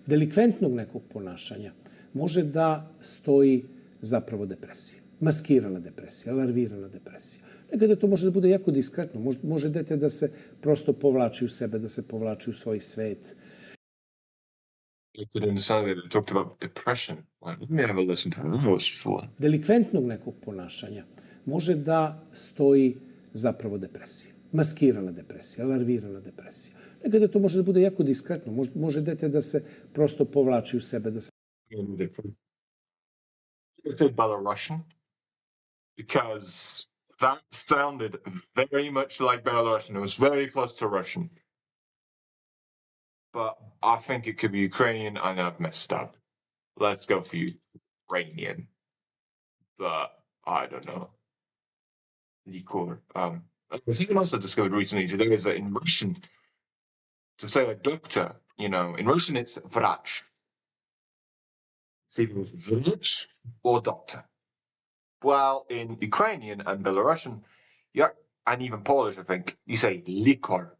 Delikventnog nekog ponašanja može da stoji zapravo depresija. Maskirana depresija, alarvirana depresija. Nekada to može da bude jako diskretno. Može dete da se prosto povlači u sebe, da se povlači u svoj svet. I could understand that it talked about depression. Let me have a listen to those before. Delikventnog nekog ponašanja može da stoji zapravo depresija. Maskirana depresija, alarvirana depresija. Nekada to može da bude jako diskretno. Može dete da se prosto povlači u sebe, da se... I said Belarusian because that sounded very much like Belarusian. It was very close to Russian. But I think it could be Ukrainian. I know I've messed up. Let's go for Ukrainian. But I don't know. Liquor. Something else I discovered recently today is that in Russian, to say a doctor, in Russian it's vrach. It's either vrach or doctor. Well, in Ukrainian and Belarusian, and even Polish, I think, you say liquor,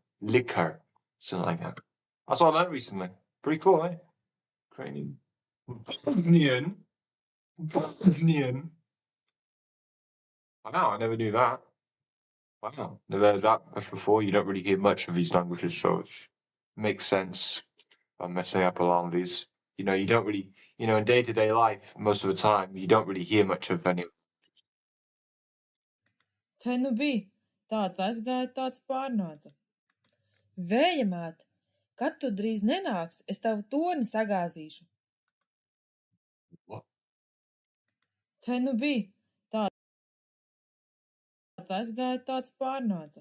something like that. That's what I learned recently. Pretty cool, eh? Ukrainian. Bosnian. Wow, I never knew that. Wow, never heard that much before. You don't really hear much of these languages, so it makes sense. I'm messing up a lot of these. You don't really, in day-to-day life, most of the time, you don't really hear much of any. Tai nu bij, tāds aizgāja, tāds pārnāca. Vēja māt, kad tu drīz nenāks, es tavu torni sagāzīšu. What? Tai nu bij, tāds aizgāja, tāds pārnāca.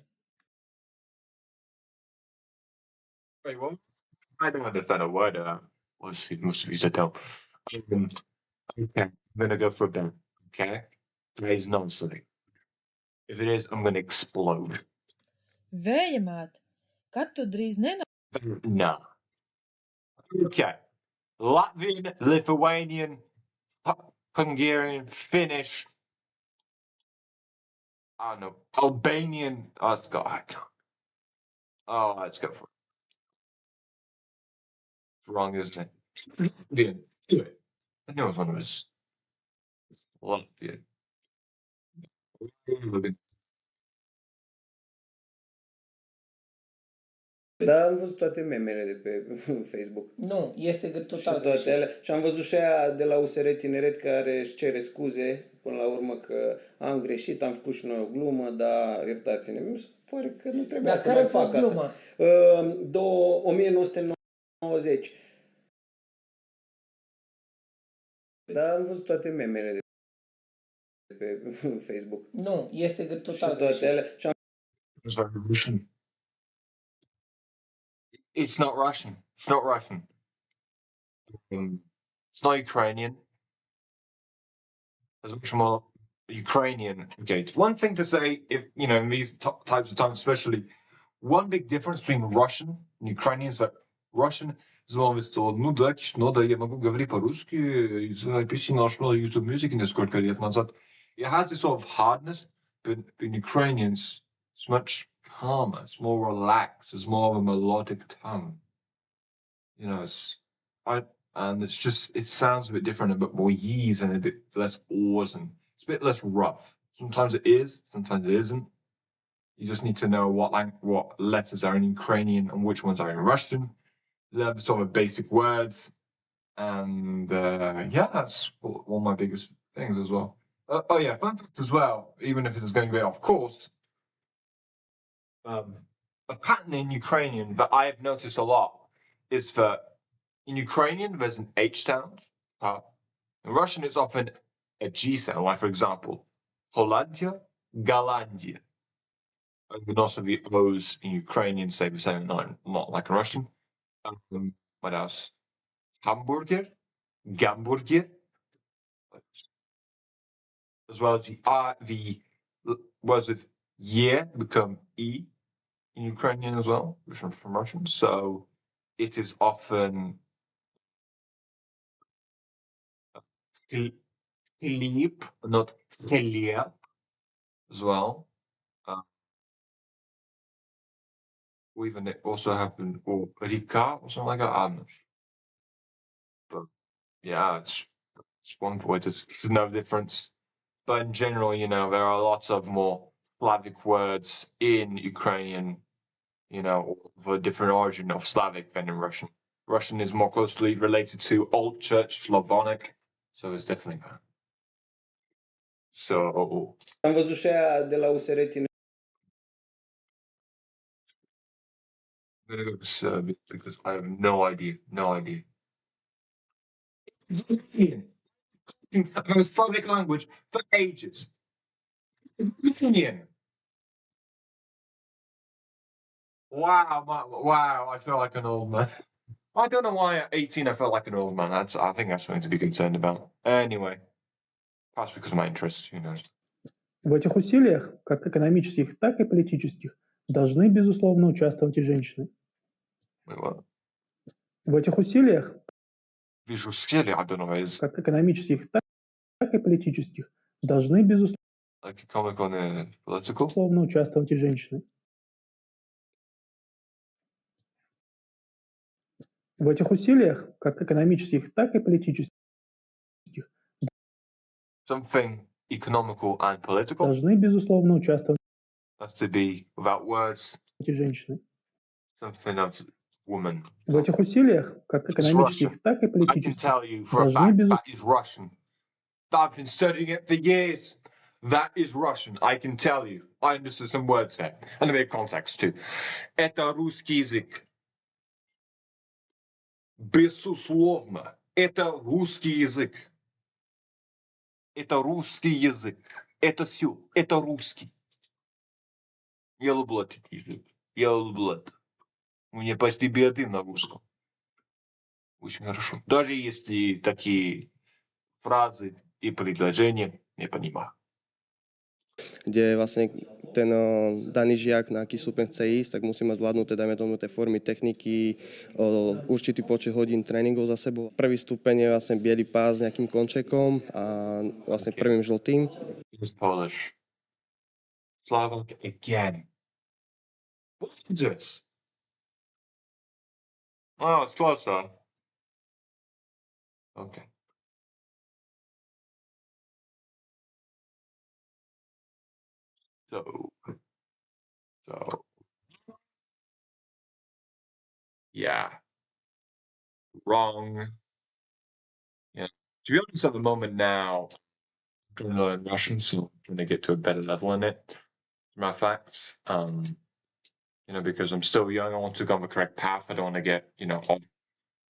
Wait, what? I don't understand a word of that. Most of you said no. Okay, I'm gonna go for a bet. Okay? That is not something. If it is, I'm gonna explode. Vēja māt, kad tu drīz nenāks. No. Okay. Latvian, Lithuanian, Hungarian, Finnish. I don't know. Albanian. Oh, let's go. Let's go for it. It's wrong, isn't it? Latvian. Do it. I knew it was one of us. Latvian. Da, am văzut toate memele de pe Facebook. Nu, este total și toate alea. Și am văzut și aia de la USR Tineret care își cere scuze până la urmă că am greșit, am făcut și noi o glumă, dar iertați-ne. Mi se pare că nu trebuia să mai fac asta. 1990. Da, am văzut toate memele de pe Facebook. Nu, este total și toate alea. Și It's not Russian. It's not Russian. It's not Ukrainian. It's much more Ukrainian. Okay, it's one thing to say if, in these types of times, especially, one big difference between Russian and Ukrainian is that Russian is always told, я могу говорить по-русски, написано на YouTube Music несколько лет назад. It has this sort of hardness, but in Ukrainians, it's much calmer, it's more relaxed, it's more of a melodic tone. And it sounds a bit different, a bit more yeez and a bit less awesome. It's a bit less rough. Sometimes it is, sometimes it isn't. You just need to know what letters are in Ukrainian and which ones are in Russian. Learn some of the basic words. And yeah, that's one of my biggest things as well. Oh yeah, fun fact as well, even if this is going to be off course, a pattern in Ukrainian that I have noticed a lot is that in Ukrainian there's an H sound. In Russian it's often a G sound, like for example, Hollandia, Galandia. And can also be O's in Ukrainian, say the same, not like in Russian. What else? Hamburger, Gamburger, as well as the words with yeah become e in Ukrainian as well, which are from Russian. So it is often Philippe, not Philippe as well. Or even it also happened, or Rika or something like that. I'm not sure. But yeah, it's one point. It's no difference. But in general, you know, there are lots of more Slavic words in Ukrainian, you know, of a different origin of Slavic than in Russian. Russian is more closely related to Old Church Slavonic, so it's definitely that. So Am văzut și aia de la USR Tineret. I'm gonna go to Serbia because I have no idea. No idea. A Slavic language for ages. Ukrainian. Wow, I feel like an old man. I don't know why at 18 I felt like an old man. I think that's something to be concerned about. Anyway, perhaps because of my interests, who knows. В этих усилиях, как экономических, так и политических, должны, безусловно, участвовать и женщины. Wait, what? В этих усилиях, Visual skill, I don't know what it is. как экономических, так и политических, должны, безусловно, Like economic on political? участвовать и женщины. В этих усилиях, как экономических, так и политических, Something economical and political? должны, безусловно, участвовать That's to be, without words, и женщины. something of woman. В этих усилиях, как экономических, так и I can политических, tell you for a должны, fact безусловно, that is Russian. I've been studying it for years. That is Russian. I can tell you. I understood some words there. And a bit of context too. Это русский язык. Безусловно. Это русский язык. Это русский язык. Это все. Это русский. Я люблю этот язык. Я люблю это. У меня почти биоты на русском. Очень хорошо. Даже если такие фразы и предложения не понимаю. Kde vlastne ten daný žiak, na aký stupeň chce ísť, tak musí mať zvládnuté, dajme tomu, tie formy, techniky, určitý počet hodín tréningov za sebou. Prvý stupeň je vlastne biely pás s nejakým končekom a vlastne prvým žltým. It's Polish. Slovak again. What is this? Oh, it's closer. Okay. So, yeah, wrong. Yeah. To be honest, at the moment now, I'm trying to learn Russian, so I'm trying to get to a better level in it. As a matter of fact, you know, because I'm still young, I want to go on the correct path. I don't want to get, you know,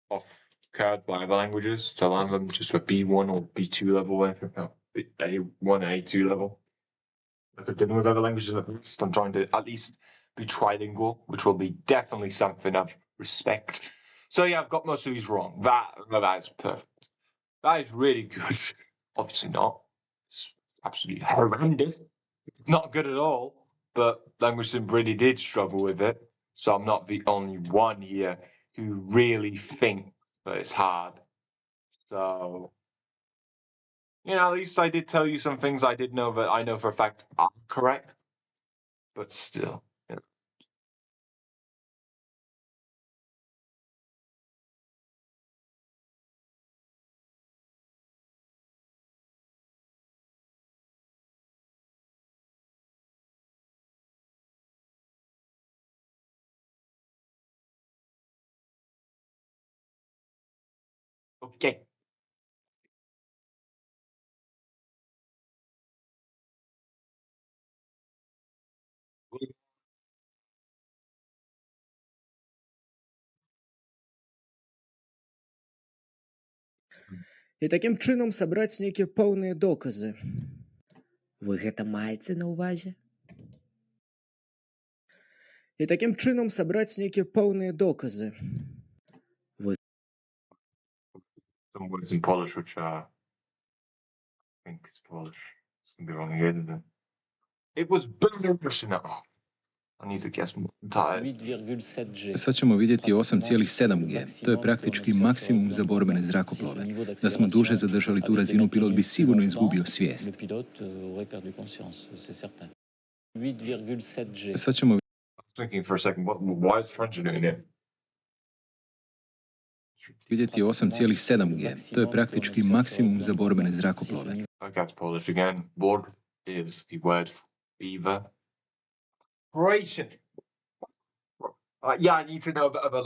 off curved by other languages to learn them just at B1 or B2 level, A1, A2 level. Like I've done with other languages in the past, I'm trying to at least be trilingual, which will be definitely something of respect. So yeah, I've got most of these wrong. That is perfect. That is really good. Obviously not. It's absolutely horrendous. Not good at all. But Language Sim really did struggle with it. So I'm not the only one here who really think that it's hard. So, you know, at least I did tell you some things I did know that I know for a fact are correct. But still. Okay. І таким чынам сабраць нейкія пэўныя доказы. Вы гэта маеце на ўвазе? І таким чынам сабраць нейкія пэўныя доказы. Some words in Polish which I think it's Polish. It's gonna be wrong again. It was Belarusian. Oh, I need to guess more. I'm tired. Sad ćemo vidjeti 8,7G. To je praktički maksimum za borbene zrakoplove. Da smo duže zadržali tu razinu, pilot bi sigurno izgubio svijest. Sad ćemo I was thinking for a second, why is French doing it? vidjeti 8,7G. To je praktički maksimum za borbene zrakoplove. I got Polish again. Borg is the word for beaver. Croatian. Yeah, I need to know if other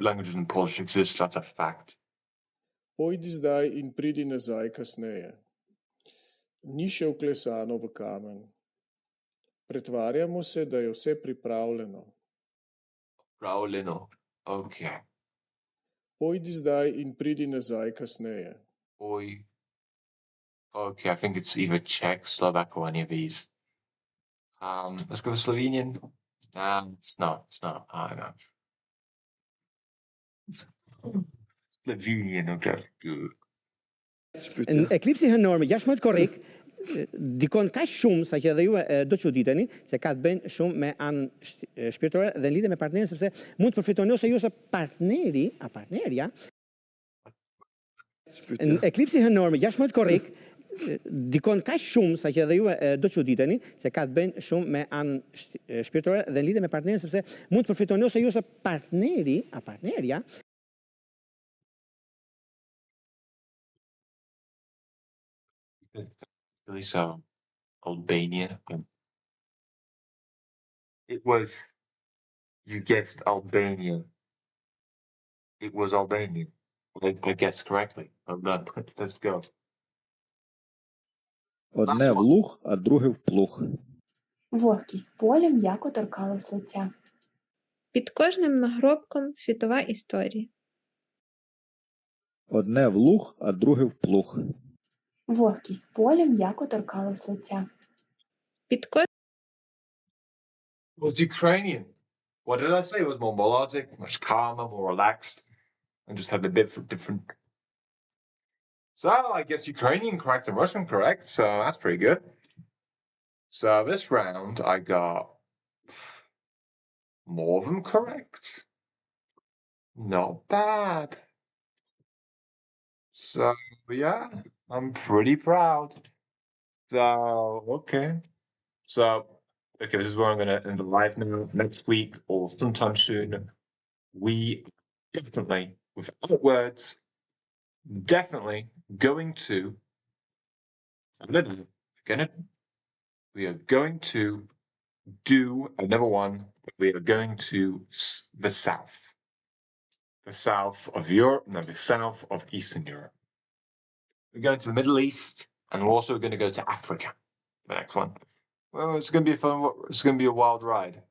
languages in Polish exist. That's a fact. Pojdi zdaj in pridi nazaj kasneje. Ni še vklesano v kamen. Pretvarjamo se, da je vse pripravljeno. Pripravljeno. Okay. Pojdi zdaj in pridi nazaj kasneje. Okay, I think it's either Czech, Slovak, or any of these. Let's go with Slovenian. It's not. I know. Slovenian, okay, good. Een eclipse is enorm. Ja, maar correct. Die kon kaj šum, saj je da ju doču ditani, se kad ben šum me an spiritual, den lide me partneri se mund profetonio se ju sa partneri, a partneria. Een eclipse is enorm. Ja, maar correct. Die kon kaj šum, saj je da ju doču ditani, se kad ben šum me an spiritual, den lide me partneri se mund profetonio se ju sa partneri, a partneria. So, Albania. It was, you guessed Albania. It was Albania. I guessed correctly. I'm done. Let's go. Одне в луг, а друге в плуг. Вогкість поля м'яко торкалась лиця. Під кожним нагробком світова історія. Одне в луг, а друге в плуг. Вогкість поля м'яко торкалась лиця. Під кожним... It was Ukrainian. What did I say? It was more melodic, much calmer, more relaxed, and just had a bit different. So I guess Ukrainian correct and Russian correct, so that's pretty good. So this round I got more than correct. Not bad. So yeah, I'm pretty proud. So okay. So okay, this is where I'm gonna end the live now. Next week or sometime soon, we definitely, without words, definitely going to we are going to do another one. We are going to the south. The south of Europe, no, the south of Eastern Europe. We're going to the Middle East, and we're also going to go to Africa. The next one. Well, it's going to be fun. It's going to be a wild ride.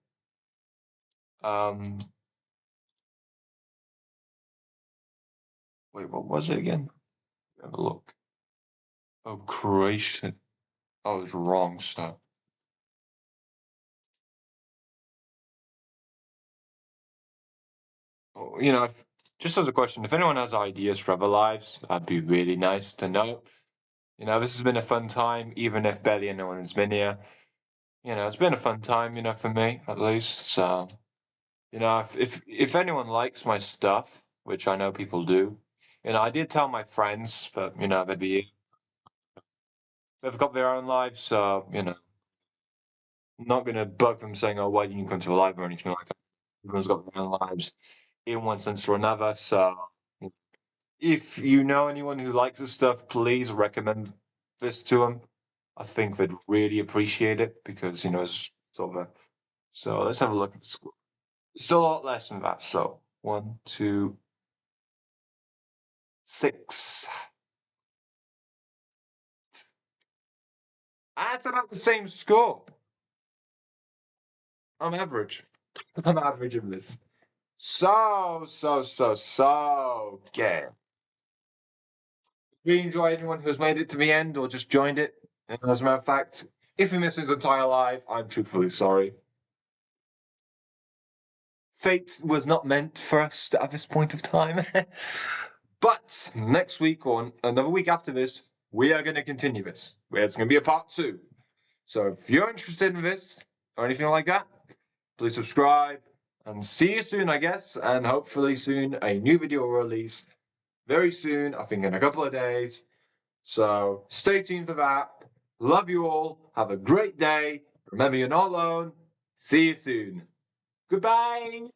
Wait, what was it again? Have a look. Oh, Croatia. I was wrong, so. You know, just as a question, if anyone has ideas for other lives, that'd be really nice to know. You know, this has been a fun time, even if barely anyone has been here. You know, it's been a fun time, you know, for me at least. So, you know, if anyone likes my stuff, which I know people do, you know, I did tell my friends, but you know, they've got their own lives, so you know, I'm not gonna bug them saying, "Oh, why didn't you come to a live?" or anything like that. Everyone's got their own lives in one sense or another. So, if you know anyone who likes this stuff, please recommend this to them. I think they'd really appreciate it because you know it's sort of a. So let's have a look at the score. It's a lot less than that. So 1, 2, 6. That's about the same score. I'm average. I'm average in this. So okay. Really enjoy anyone who's made it to the end or just joined it. And as a matter of fact, if you missed his entire live, I'm truthfully sorry. Fate was not meant for us at this point of time. But next week or another week after this, we are going to continue this. It's going to be a part 2. So if you're interested in this or anything like that, please subscribe and see you soon, I guess. And hopefully soon a new video will release very soon, I think in a couple of days. So stay tuned for that. Love you all. Have a great day. Remember, you're not alone. See you soon. Goodbye.